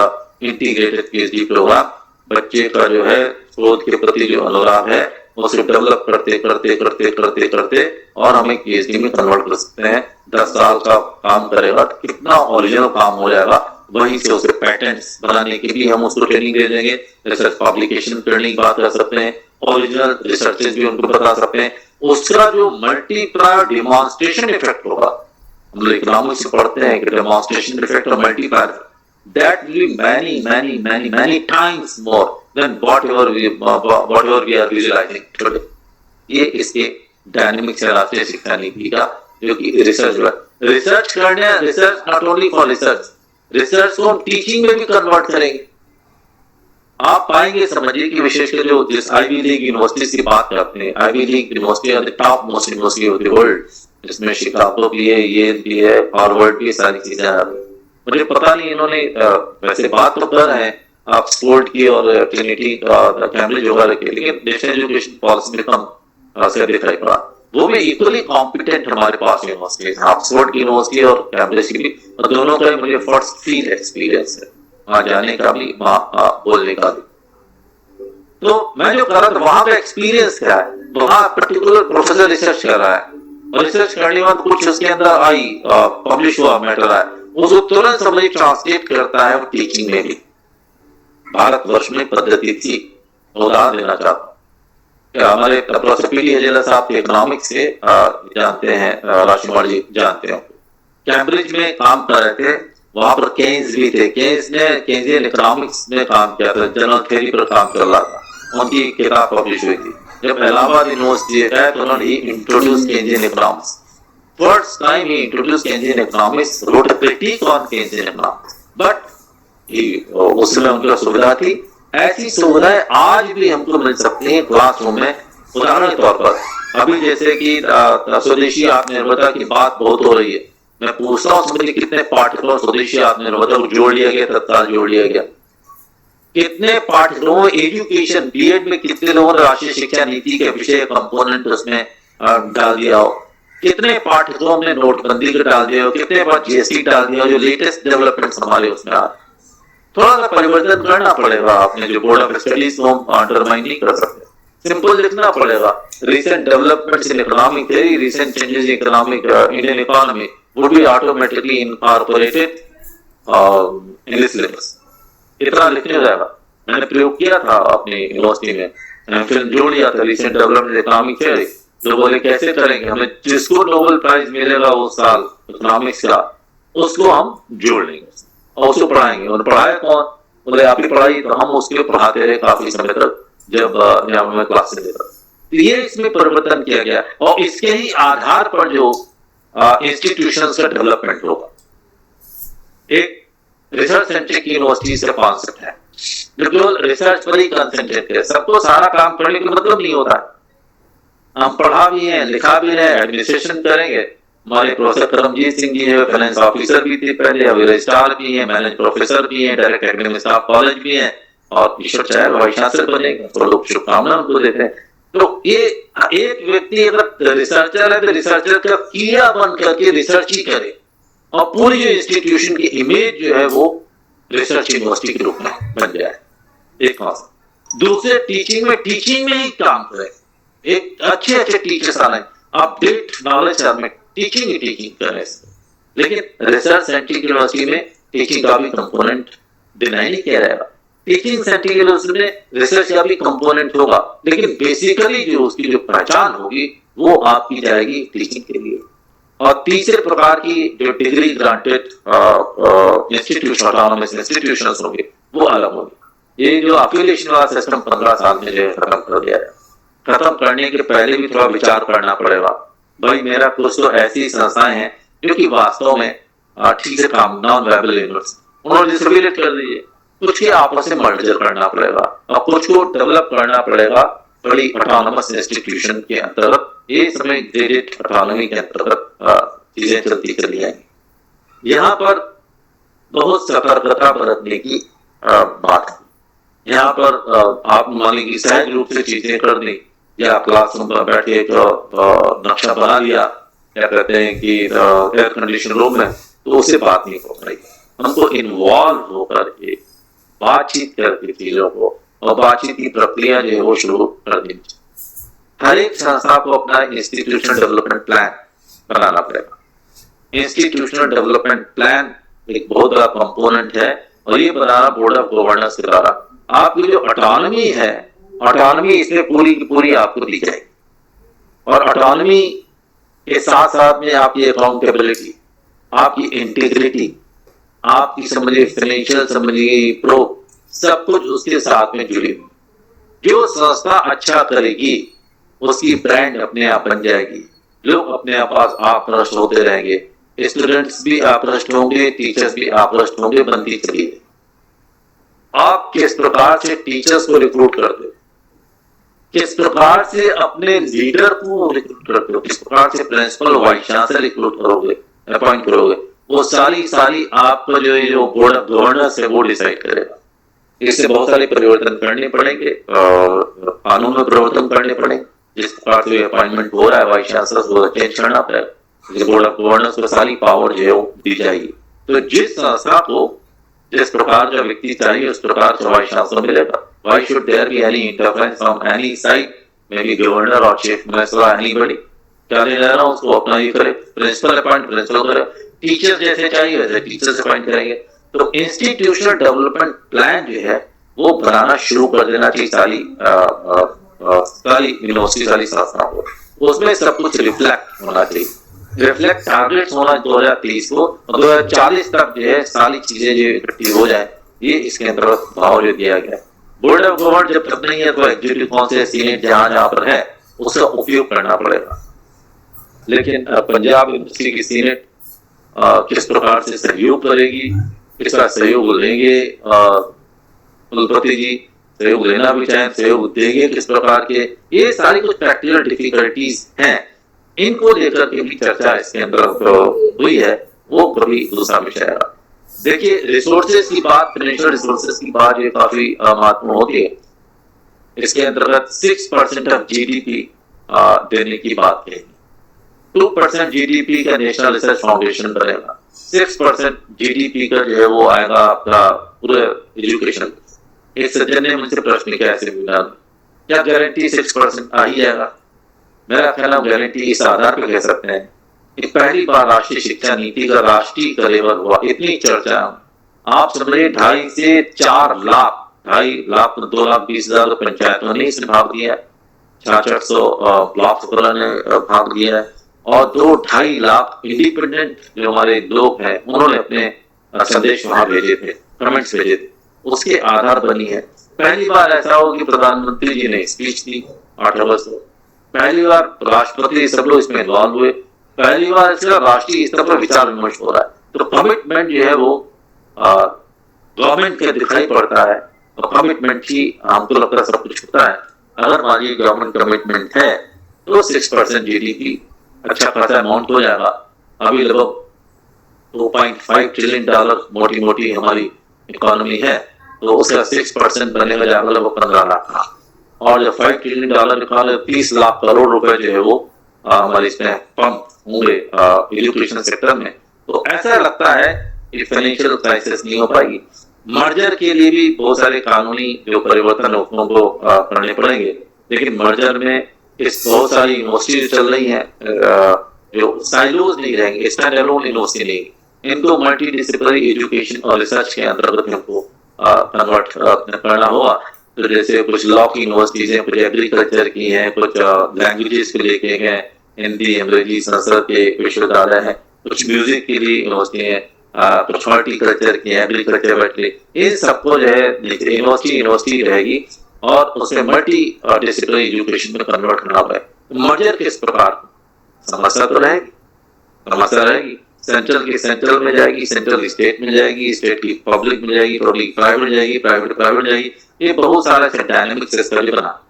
integrated PhD program. बच्चे का जो है शोध के प्रति जो अनुराग है उसे डेवलप करते करते करते करते करते और हमें पीएचडी में कन्वर्ट कर सकते हैं। 10 साल का काम करेगा तो कितना ओरिजिनल काम हो जाएगा, वहीं से उसे पेटेंट्स बनाने की भी हम उसको ट्रेनिंग दे देंगे, रिसर्च पब्लिकेशन करने की बात कर सकते हैं, ओरिजिनल रिसर्चेस भी उनको बता सकते हैं। उसका जो मल्टीप्लायर डेमोन्स्ट्रेशन इफेक्ट होगा, हम लोग इकोनॉमिक्स से पढ़ते हैं कि डेमोन्स्ट्रेशन इफेक्ट और multiplier, that will be many times more than whatever we are visualizing today. ये इसके डायनेमिक्स है राष्ट्रीय शिक्षा नीति का, जो कि रिसर्च करने, research not only for research को हम टीचिंग में भी कन्वर्ट करेंगे। आप पाएंगे, समझिए कि विशेषकर जो जिस आईवी लीग यूनिवर्सिटी की बात करते हैं, Ivy League university are the top most university of the world, जिसमें शिकागो भी है, येल भी है, हार्वर्ड भी, सारी चीजें आ रही। मुझे पता नहीं इन्होंने वैसे बात तो कर रहे हैं ऑक्सफोर्ड की और ट्रिनिटी कैम्ब्रिज वगैरह की, लेकिन नेशनल एजुकेशन पॉलिसी में कम से दिखाई पड़ा। वो भी इक्वली कॉम्पिटेंट हमारे पास यूनिवर्सिटी है, ऑक्सफोर्ड की यूनिवर्सिटी और कैम्ब्रिज की भी, और दोनों का मुझे फर्स्ट फील्ड एक्सपीरियंस है, वहां जाने का भी, वहां बोलने का भी। तो मैं जो कर रहा था वहां का एक्सपीरियंस क्या है, वहां पर्टिकुलर प्रोफेसर रिसर्च कर रहा है, और रिसर्च करने के बाद कुछ उसके अंदर आई पब्लिश हुआ मैटर है, उसको तुरंत समझ ट्रांसलेट करता है टीचिंग में भी। भारतवर्ष में पद्धति थी, उदाहरण देना चाहता हूँ, हमारे प्रोफेसर पीडी हजेला साहब इकोनॉमिक्स से जानते हैं, राशिमाल जी जानते हो, कैम्ब्रिज में काम कर रहे थे, वहां पर केन्स भी थे, केन्स ने केन्जियन इकोनॉमिक्स में काम किया था, जनरल थ्योरी पर काम कर रहा था, उनकी किताब पब्लिश हुई थी। जब इलाहाबाद यूनिवर्सिटी है तो उन्होंने introduce Keynesian economics, first time he introduce Keynesian economics, wrote a critic on Keynesian economics, but उस समय उनकी सुविधा थी। ऐसी सुविधाएं आज भी हमको मिल सकती हैं क्लासरूम में। उदाहरण के तौर पर अभी जैसे कि स्वदेशी आत्मनिर्भरता की बात बहुत हो रही है, मैं पूछता हूँ समझिए कितने पाठ्यक्रम स्वदेशी आत्मनिर्भरता को जोड़ लिया गया, तत्काल जोड़ लिया गया, कितने पाठ्यक्रमों एजुकेशन बीएड में कितने लोगों ने राष्ट्रीय शिक्षा नीति के विषय कंपोनेंट उसमें डाल दिया हो, कितने पाठ्यक्रमों में नोटबंदी का डाल दिया हो, कितने बार जीएसटी डाल दिया हो, जो लेटेस्ट डेवलपमेंट हमारे उसमें आ रहे। थोड़ा सा परिवर्तन करना पड़ेगा, आपने जो बोर्ड ऑफ स्टडीज को हम अंडरमाइन नहीं कर सकते, सिंपल लिखना पड़ेगा, recent developments in economic theory, recent changes in economic Indian economy would be automatically incorporated in this syllabus। इतना लिखने हो जाएगा। मैंने प्रयोग किया था अपनी यूनिवर्सिटी में, फिर जोड़ लिया था रिसेंट डेवलपमेंट इकोनॉमिक थ्योरी। तो बोले कैसे करेंगे, हमें जिसको नोबेल प्राइज मिलेगा वो साल इकोनॉमिक्स का, उसको हम जोड़ लेंगे और उसको पढ़ाएंगे। और पढ़ाया कौन, बोले आप ही पढ़ाई, तो हम उसके पढ़ाते रहे काफी समय तक, जब मैं क्लास में देता। तो ये इसमें परिवर्तन किया गया, और इसके ही आधार पर जो इंस्टीट्यूशंस का डेवलपमेंट होगा। एक रिसर्च सेंट्रिक यूनिवर्सिटीज का कॉन्सेप्ट है जो केवल रिसर्च पर ही कंसंट्रेट है, सबको सारा काम करने का मतलब नहीं होता। हम पढ़ा भी हैं, लिखा भी है, एडमिनिस्ट्रेशन करेंगे। हमारे प्रोफेसर करमजीत सिंह जी है, फाइनेंस ऑफिसर भी थे पहले, अभी रजिस्ट्रार भी है, मैनेज प्रोफेसर भी है, डायरेक्ट एकेडमिक स्टाफ कॉलेज भी है, और ईश्वर चाहे वाइस चांसलर बनेगा, तो लोग शुभकामना उनको देते हैं। तो ये एक व्यक्ति अगर रिसर्चर है तो रिसर्चर का कीड़ा बन करके रिसर्च ही करे, और पूरी जो इंस्टीट्यूशन की इमेज जो है वो रिसर्च यूनिवर्सिटी के रूप में बन जाए। एक दूसरे टीचिंग में ही काम करें, एक अच्छे टीचर्स आने, अपडेट नॉलेज में टीचिंग करें। लेकिन रिसर्च सेंट्रिक यूनिवर्सिटी में टीचिंग का भी कंपोनेंट डिनाई नहीं किया जाएगा। टीचिंग सेंट्रिक यूनिवर्सिटी में रिसर्च का भी कंपोनेंट होगा, लेकिन बेसिकली जो उसकी जो पहचान होगी वो आपकी जाएगी टीचिंग के लिए। और तीसरे प्रकार की जो degree granted institution, autonomous institutions होंगे वो अलग होंगे। ये जो एफिलिएशन वाला सिस्टम 15 साल में जो खत्म कर दिया है, खत्म करने के पहले भी थोड़ा विचार करना पड़ेगा। भाई मेरा कुछ तो ऐसी संस्थाएं हैं जो कि वास्तव में ठीक से काम, नॉन वायबल यूनिवर्सिटी, उन्होंने डिसएबिलिट कर दी है, कुछ के आपस में मर्जर करना पड़ेगा और कुछ को डेवलप करना पड़ेगा बड़ी ऑटोनोमस इंस्टीट्यूशन के अंतर्गत। ये समय ग्रेडेड ऑटोनॉमी के अंतर्गत चीजें चलती चली आएंगी। यहाँ पर बहुत सतर्कता बरतने की बात है। यहाँ पर आप मान लीजिए सहज रूप से चीजें कर दी, या क्लासरूम पर बैठ के नक्शा बना लिया, क्या कहते हैं कि एयर कंडीशन रूम में, तो उससे बात नहीं हो पाएगी। हमको इन्वॉल्व होकर के बातचीत करके चीजों को, और बातचीत की प्रक्रिया जो है वो शुरू कर देनी चाहिए। हर एक संस्था को अपना इंस्टीट्यूशनल डेवलपमेंट प्लान बनाना पड़ेगा। इंस्टीट्यूशनल डेवलपमेंट प्लान एक बहुत बड़ा कंपोनेंट है, और ये बनाना बोर्ड ऑफ गवर्नर्स के द्वारा। आपकी जो ऑटोनॉमी है, ऑटोनॉमी इसमें पूरी की पूरी आपको दी जाएगी, और ऑटोनॉमी के साथ साथ में आपकी अकाउंटेबिलिटी, आपकी इंटीग्रिटी, आपकी समझिए फाइनेंशियल समझिए प्रो, सब कुछ उसके साथ में जुड़ी हुई। जो संस्था अच्छा करेगी उसकी ब्रांड अपने आप बन जाएगी, लोग अपने आप आकृष्ट होते रहेंगे, स्टूडेंट्स भी आकृष्ट होंगे, टीचर्स भी आकृष्ट होंगे, बनती चलिए। आप किस प्रकार से टीचर्स को रिक्रूट करते हो, किस प्रकार से अपने लीडर को रिक्रूट करते हो, किस प्रकार से प्रिंसिपल वाइस चांसलर रिक्रूट करोगे, अपॉइंट करोगे, वो सारी आपको जो बोर्ड ऑफ गवर्नर्स है वो डिसाइड करेगा। इससे बहुत सारे परिवर्तन करने पड़ेंगे, कानून में परिवर्तन करने पड़ेंगे। जिस प्रकार से अपॉइंटमेंट हो रहा है वाइस चांसलर को चेंज करना पड़ेगा, बोर्ड ऑफ गवर्नर्स को सारी पावर जो है वो दी जाएगी। तो जिस संस्था को जिस प्रकार का व्यक्ति चाहिए उस प्रकार से वाइस चांसलर मिलेगा। Why should there be any interference from any side, maybe governor or chief minister or anybody? क्या ले रहा हूँ उसको अपना ये करे, प्रिंसिपल अपॉइंट प्रिंसिपल करे, टीचर जैसे चाहिए वैसे टीचर्स अपॉइंट करेंगे। तो इंस्टीट्यूशनल डेवलपमेंट प्लान जो है वो बनाना शुरू कर देना चाहिए सारी यूनिवर्सिटी, सारी संस्थाओं को। उसमें सब कुछ रिफ्लेक्ट होना चाहिए, रिफ्लेक्ट टारगेट्स होना 2023 को, और 2040 तक जो है सारी चीजें जो इकट्ठी हो जाए, ये इसके अंतर्गत भाव जो दिया गया। बोर्ड ऑफ गवर्नर जब तक नहीं है तो एग्जीक्यूटिव काउंसिल, सीनेट जहां पर है उसका उपयोग करना पड़ेगा। लेकिन पंजाब यूनिवर्सिटी की सीनेट किस प्रकार से सहयोग करेगी, किसका सहयोग लेंगे, कुलपति जी सहयोग लेना भी चाहे सहयोग देंगे किस प्रकार के, ये सारी कुछ प्रैक्टिकल डिफिकल्टीज हैं। इनको लेकर के भी चर्चा इसके अंदर हुई है, वो कभी दूसरा विषय है। देखिए रिसोर्सेज की बात, फाइनेंशियल रिसोर्सेज की बात ये काफी महत्वपूर्ण होती है। इसके अंतर्गत 6% ऑफ जीडीपी देने की बात है। 2% जीडीपी का नेशनल रिसर्च फाउंडेशन बनेगा, 6% जीडीपी का जो है वो आएगा आपका पूरे एजुकेशन। एक सज्जन ने मुझसे प्रश्न किया ऐसे क्या गारंटी 6% आ ही जाएगा? मेरा कहना गारंटी इस आधार पर कह सकते हैं कि पहली बार राष्ट्रीय शिक्षा नीति का राष्ट्रीय लेवल हुआ, इतनी चर्चा, आप समझिए 2.5 से 4 लाख, 2.5 लाख 2,20,000 पंचायतों ने इसमें भाग लिया है, 600 ब्लॉक ने भाग लिया है, और 2-2.5 लाख इंडिपेंडेंट जो हमारे लोग हैं उन्होंने अपने संदेश वहां भेजे थे, कमेंट्स भेजे थे, उसके आधार बनी है। पहली बार ऐसा हो कि प्रधानमंत्री जी ने स्पीच दी 8 अगस्त को, पहली बार राष्ट्रपति सब लोग इसमें इन्वॉल्व हुए, पहली बार इसका राष्ट्रीय स्तर पर विचार विमर्श हो रहा है। तो कमिटमेंट जो है वो गवर्नमेंट का दिखाई पड़ता है, और कमिटमेंट ही हमको लगता है सब कुछ होता है। अगर मानिए गवर्नमेंट कमिटमेंट है तो 6% जीडीपी अच्छा खासा अमाउंट हो जाएगा। अभी लगभग $2.5 ट्रिलियन मोटी मोटी हमारी इकोनॉमी है, तो उसका 6% बनेगा जाएगा लगभग 15 लाख, और जब $5 ट्रिलियन निकाले 30 लाख करोड़ रुपए जो है वो हमारे इसमें पंप होंगे एजुकेशन सेक्टर में। तो ऐसा लगता है कि फाइनेंशियल क्राइसिस नहीं हो पाएगी। मर्जर के लिए भी बहुत सारे कानूनी जो परिवर्तन लोगों को करने पड़ेंगे, लेकिन मर्जर में इस बहुत सारी यूनिवर्सिटी चल रही हैं जो साइलोज नहीं रहेंगे, स्टैंड अलोन यूनिवर्सिटी नहीं, इनको मल्टी डिसिप्लिनरी एजुकेशन और रिसर्च के अंतर्गत इनको कन्वर्ट करना होगा। तो जैसे कुछ लॉ की यूनिवर्सिटीज हैं, कुछ एग्रीकल्चर की हैं, कुछ लैंग्वेजेस को लेके हैं, हिंदी, अंग्रेजी, संस्कृत के विश्वविद्यालय हैं, कुछ म्यूजिक के लिए यूनिवर्सिटी है, कुछ हॉर्टिकल्चर की, एग्रीकल्चर बैठे, इन सबको जो है यूनिवर्सिटी रहेगी और उसे मल्टी डिसिप्लिनरी एजुकेशन में कन्वर्ट करना पड़ेगा। मर्जर किस प्रकार समस्या तो रहेगी, समस्या रहेगी, सेंट्रल की सेंट्रल में जाएगी, सेंट्रल स्टेट में जाएगी, स्टेट की पब्लिक में जाएगी, पब्लिक प्राइवेट में जाएगी, प्राइवेट जाएगी। ये बहुत सारा डायनेमिक सिस्टम बना,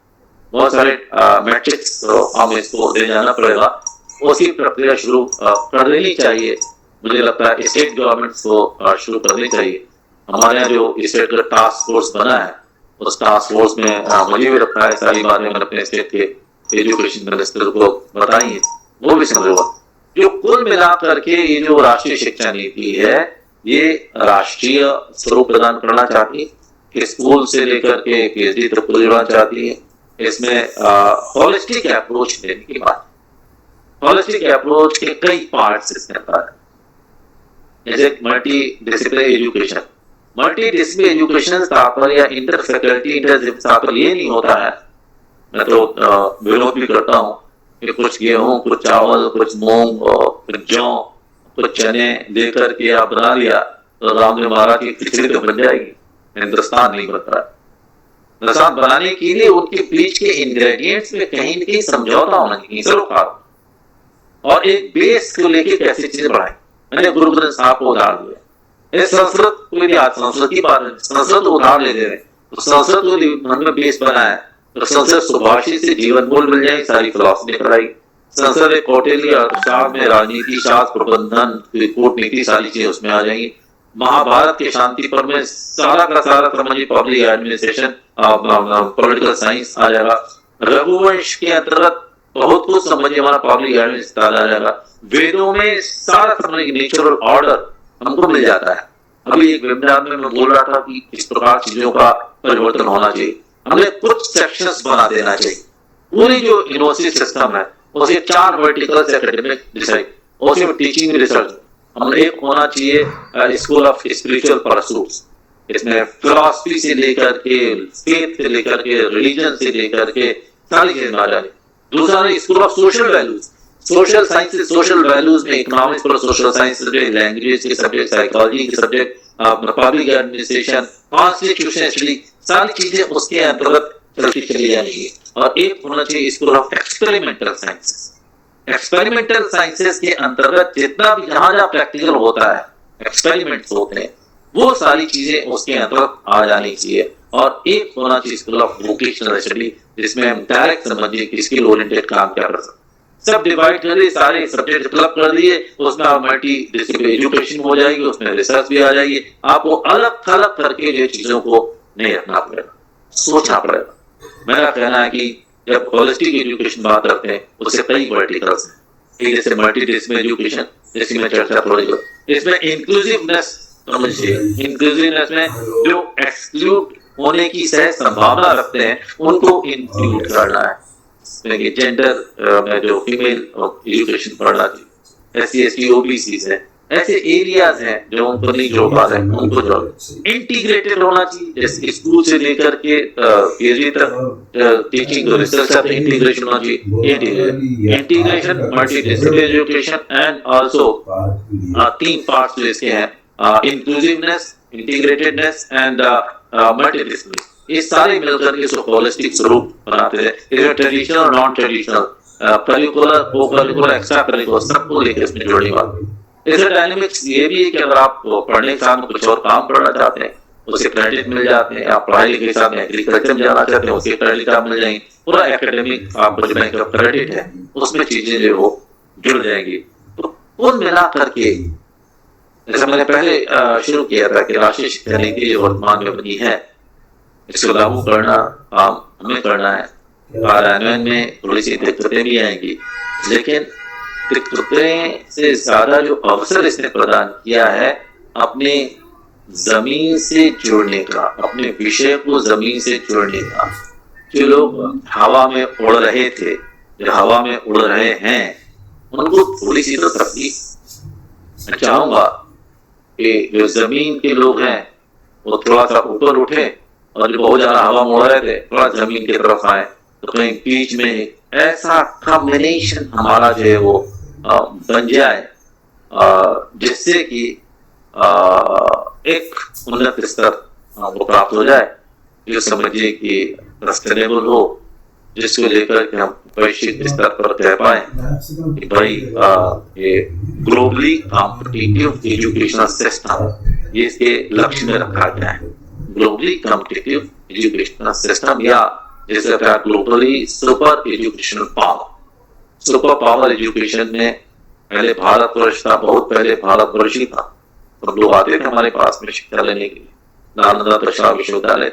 बहुत सारे मैट्रिक्स हम इसको दे जाना पड़ेगा। उसी प्रक्रिया शुरू कर देनी चाहिए, मुझे लगता है स्टेट गवर्नमेंट को शुरू करनी चाहिए। हमारे यहाँ जो स्टेट का टास्क फोर्स बना है, उस टास्क फोर्स में मुझे भी रखा है, सारी बातें मैंने अपने स्टेट के एजुकेशन मिनिस्टर को बताई है, वो भी समझेगा। जो कुल मिलाकर के ये जो राष्ट्रीय शिक्षा नीति है, ये राष्ट्रीय स्वरूप प्रदान करना चाहती है, कि स्कूल से लेकर के पीएचडी तक को जोड़ना चाहती है। इसमें होलिस्टिक अप्रोच देने की बात, होलिस्टिक अप्रोच के कई पार्ट्स इसमें आता है, जैसे multi disciplinary education. Multi disciplinary education तात्पर्य या इंटर फैकल्टी इंटर तात्पर्य ये नहीं होता है, मैं तो विरोध भी करता हूँ कि कुछ गेहूं, कुछ चावल, कुछ मूंग, कुछ जौ, कुछ चने लेकर के आप बना लिया तो रामदेव महाराज की खिचड़ी तो बन जाएगी, हिंदुस्तान नहीं बनता है। हिंदुस्तान बनाने के लिए उनके बीच के इंग्रेडिएंट्स में कहीं न कहीं समझौता होना चाहिए, सरोकार और एक बेस को लेके कैसे चीजें बढ़ाए। मैंने गुरु ग्रंथ साहब को उधार दिया, इस संस्कृत कोई भी आज संस्कृत की बात है, संस्कृत उधार ले दे रहे, तो संस्कृत को मन में बेस बनाया है, तो संसद सुभाषित से जीवन मूल मिल जाएगी, सारी फिलॉसफी निकल आएगी। संसद एक कौटिल्य अर्थशास्त्र में राजनीति शास्त्र, प्रबंधन, कूटनीति, सारी चीजें उसमें आ जाएंगी। महाभारत के शांति पर्व में सारा का सारा पब्लिक एडमिनिस्ट्रेशन, पॉलिटिकल साइंस आ जाएगा। रघुवंश के अंतर्गत बहुत कुछ समझिए, हमारा पब्लिक एडमिनिस्ट्रेशन आ जाएगा। वेदों में सारा समझिए नेचुरल ऑर्डर हमको मिल जाता है। अभी एक वेबिनार में मैं बोल रहा था कि इस प्रकार चीजों का परिवर्तन होना चाहिए, हमें कुछ सेक्शंस बना देना चाहिए। पूरी जो यूनिवर्सिटी सिस्टम है उसे 4 वर्टिकल्स एकेडमिक डिसाइड, उसमें टीचिंग रिसर्च, हमें एक होना चाहिए स्कूल ऑफ स्पिरिचुअल परसूट्स, इसमें फिलॉसफी से लेकर के, फेथ से लेकर के, रिलीजन से लेकर के सारी चीजें आ जाए। दूसरा school of social values, social sciences, social values में इकोनॉमिक्स पर सोशल साइंस सब्जेक्ट, लैंग्वेज के सब्जेक्ट, साइकोलॉजी के subject, public administration, constitution study, सारी चीजें उसके अंतर्गत चलती चली जाएंगी। और एक होना चाहिए school of experimental sciences. Experimental sciences के अंतर्गत जितना भी जहां जहां प्रैक्टिकल होता है, एक्सपेरिमेंट्स होते हैं, वो सारी चीजें उसके अंतर्गत आ जानी चाहिए। और एक होना चाहिए स्कूल ऑफ वोकेशनल स्टडी, जिसमें हम डायरेक्ट समझिए कि स्किल ओरिएंटेड काम क्या कर सकते। सब डिवाइड कर दिए, सारे सब्जेक्ट क्लब कर दिए, उसमें मल्टी डिसिप्लिनरी एजुकेशन हो जाएगी, उसमें रिसर्च भी आ जाएगी। आपको अलग थलग करके जो चीजों को नहीं रखना पड़ेगा, सोचना पड़ेगा। मेरा कहना है कि जब होलिस्टिक एजुकेशन बात करते हैं उससे कई वर्टिकल्स हैं, जैसे मल्टी डिसिप्लिनरी एजुकेशन, जिसकी मैं चर्चा थोड़ी कर, इसमें इंक्लूसिवनेस समझिए, इंक्लूसिवनेस में जो एक्सक्लूड होने की सह संभावना रखते हैं उनको इंक्लूड करना है। जेंडर में जो फीमेल एजुकेशन पढ़ना चाहिए, SC/ST OBC है, ऐसे एरियाज हैं जो उनको नहीं जोड़ पा रहे, उनको जोड़। इंटीग्रेटेड होना चाहिए, जैसे स्कूल से लेकर के PhD तक टीचिंग रिसर्च तक इंटीग्रेशन होना चाहिए। Integration, multi disciplinary education and also 3 parts जो इसके हैं, इंक्लूसिवनेस, इंटीग्रेटेडनेस एंड मल्टी डिसिप्लिनरी। ये सारे मिलकर के इसको होलिस्टिक स्वरूप बनाते हैं। इसमें ट्रेडिशनल और non traditional, curricular, co-curricular, extra curricular सबको लेकर इसमें जोड़ने वाले। इसमें डायनेमिक्स ये भी है कि अगर आप पढ़ने के साथ कुछ और काम पढ़ना चाहते हैं उसे क्रेडिट मिल जाते हैं, आप पढ़ाई लिखाई के साथ एग्रीकल्चर में जाना चाहते हैं उसे क्रेडिट आप मिल जाएंगे, पूरा एकेडमिक आपको जो बैंक का क्रेडिट है उसमें चीजें जो वो जुड़ जाएंगी। तो कुल मिला करके जैसे मैंने पहले शुरू किया था कि राष्ट्रीय शिक्षा नीति जो वर्तमान में बनी है इसको लागू करना हमें करना है। कार्यान्वयन में थोड़ी सी दिक्कतें भी आएंगी, लेकिन दिक्कतें से ज्यादा जो अवसर इसने प्रदान किया है अपने जमीन से जुड़ने का, अपने विषय को जमीन से जोड़ने का। जो लोग हवा में उड़ रहे थे, जो हवा में उड़ रहे हैं, उनको थोड़ी सी तो तकलीफ। मैं चाहूंगा कि जो जमीन के लोग हैं वो थोड़ा सा ऊपर उठे, और जो बहुत ज्यादा हवा में उड़ रहे थे थोड़ा जमीन की तरफ आए, तो कहीं बीच में ऐसा कॉम्बिनेशन हमारा जो है वो बन जाए, जिससे कि एक उन्नत स्तर वो प्राप्त हो जाए, जो समझिए कि सस्टेनेबल हो, जिसको लेकर के हम वैश्विक स्तर पर कह पाए कि भाई ये ग्लोबली कॉम्पिटिटिव एजुकेशनल सिस्टम, ये इसके लक्ष्य में रखा गया है। ग्लोबली कॉम्पिटिटिव एजुकेशनल सिस्टम, या जैसे कहा globally super educational power. Super power education में पहले भारतवर्ष था, बहुत पहले भारतवर्ष ही था। तो लोग आते थे हमारे पास में शिक्षा लेने के लिए, नालंदा तक्षशिला विश्वविद्यालय।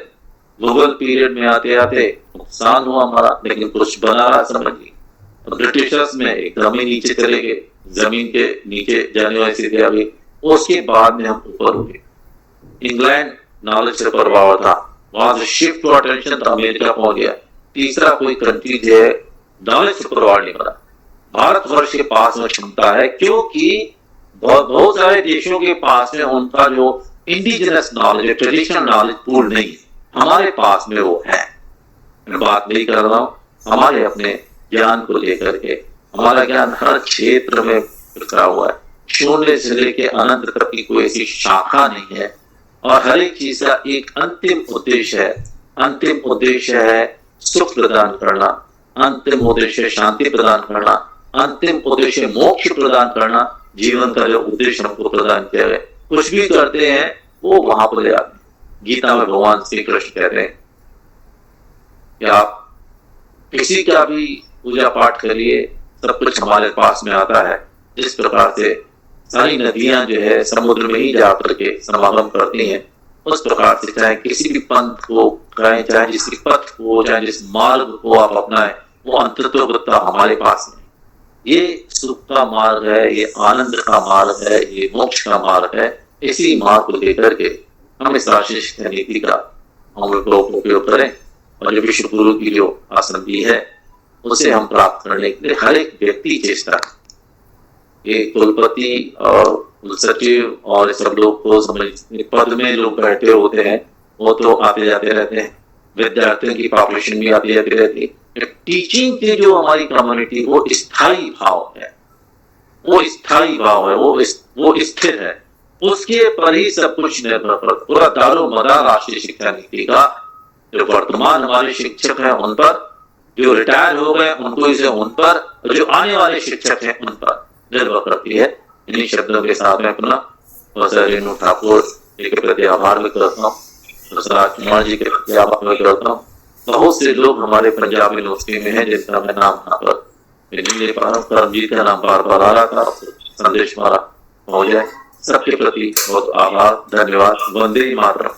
मुगल पीरियड में आते आते नुकसान हुआ हमारा, लेकिन कुछ बना रहा समझिए। ब्रिटिशर्स में एकदम ही नीचे चले गए, जमीन के नीचे जाने वाली स्थिति आ गई। उसके बाद में हम ऊपर उठे। इंग्लैंड नॉलेज से प्रभाव था, वहां से शिफ्ट टू अटेंशन तो अमेरिका पहुंच गया। तीसरा कोई कंट्री जो है नॉलेज से प्रभाव नहीं बना। भारतवर्ष के पास में क्षमता है, क्योंकि बहुत सारे देशों के पास में उनका जो indigenous knowledge, traditional knowledge pool नहीं है, हमारे पास में वो है। मैं बात नहीं कर रहा हूं हमारे अपने ज्ञान को लेकर के। हमारा ज्ञान हर क्षेत्र में बिखरा हुआ है, शून्य से लेकर अनंत तक की कोई ऐसी शाखा नहीं है, और हर एक चीज का एक अंतिम उद्देश्य है। अंतिम उद्देश्य है सुख प्रदान करना, अंतिम उद्देश्य शांति प्रदान करना, अंतिम उद्देश्य मोक्ष प्रदान करना। जीवन का जो उद्देश्य हमको प्रदान किया है, कुछ भी करते हैं वो वहां पर ले आते हैं। गीता में भगवान श्री कृष्ण कहते हैं कि आप किसी का भी पूजा पाठ करिए, सब कुछ हमारे पास में आता है। जिस प्रकार से सारी नदियां जो है समुद्र में ही जाकर के समागम करती हैं, उस प्रकार से चाहे किसी भी पंथ को कहें, चाहे जिस पथ को, चाहे जिस मार्ग को आप अपनाएं, वो अंततोगत्ता हमारे पास में। ये सुख का मार्ग है, ये आनंद का मार्ग है, ये मोक्ष का मार्ग है। इसी मार्ग को लेकर के हम इस राष्ट्रीय शिक्षा नीति का हम लोग उपयोग करें, और जो विश्व गुरु की जो आसंधि है उसे हम प्राप्त करने के लिए हर एक व्यक्ति चेष्टा। ये कुलपति और कुलसचिव और सब लोग को समझ पद में लोग बैठे होते हैं, वो तो आते जाते रहते हैं, विद्यार्थियों की पॉपुलेशन भी आती जाती रहती है। टीचिंग की जो हमारी कम्युनिटी, वो स्थायी भाव है, वो स्थायी भाव है, वो स्थिर है, उसके पर ही सब कुछ निर्भर करता। पूरा दारोमदार राष्ट्रीय शिक्षा नीति का जो वर्तमान हमारे शिक्षक हैं उन पर, जो रिटायर हो गए उनको इसे उन पर, और जो आने वाले शिक्षक हैं उन पर निर्भर करती है। इन्हीं शब्दों के साथ में अपना प्रोफेसर रेणु ठाकुर जी के प्रति आभार व्यक्त करता हूँ, प्रोफेसर राजकुमार जी के प्रति आभार व्यक्त करता हूँ। बहुत से लोग हमारे पंजाब यूनिवर्सिटी में हैं जिनका मैं नाम यहाँ पर नहीं ले पा रहा हूँ। करमजीत का नाम बार बार आ रहा था, संदेश हमारा हो जाए। सबके प्रति बहुत आभार, धन्यवाद। वंदे मातरम।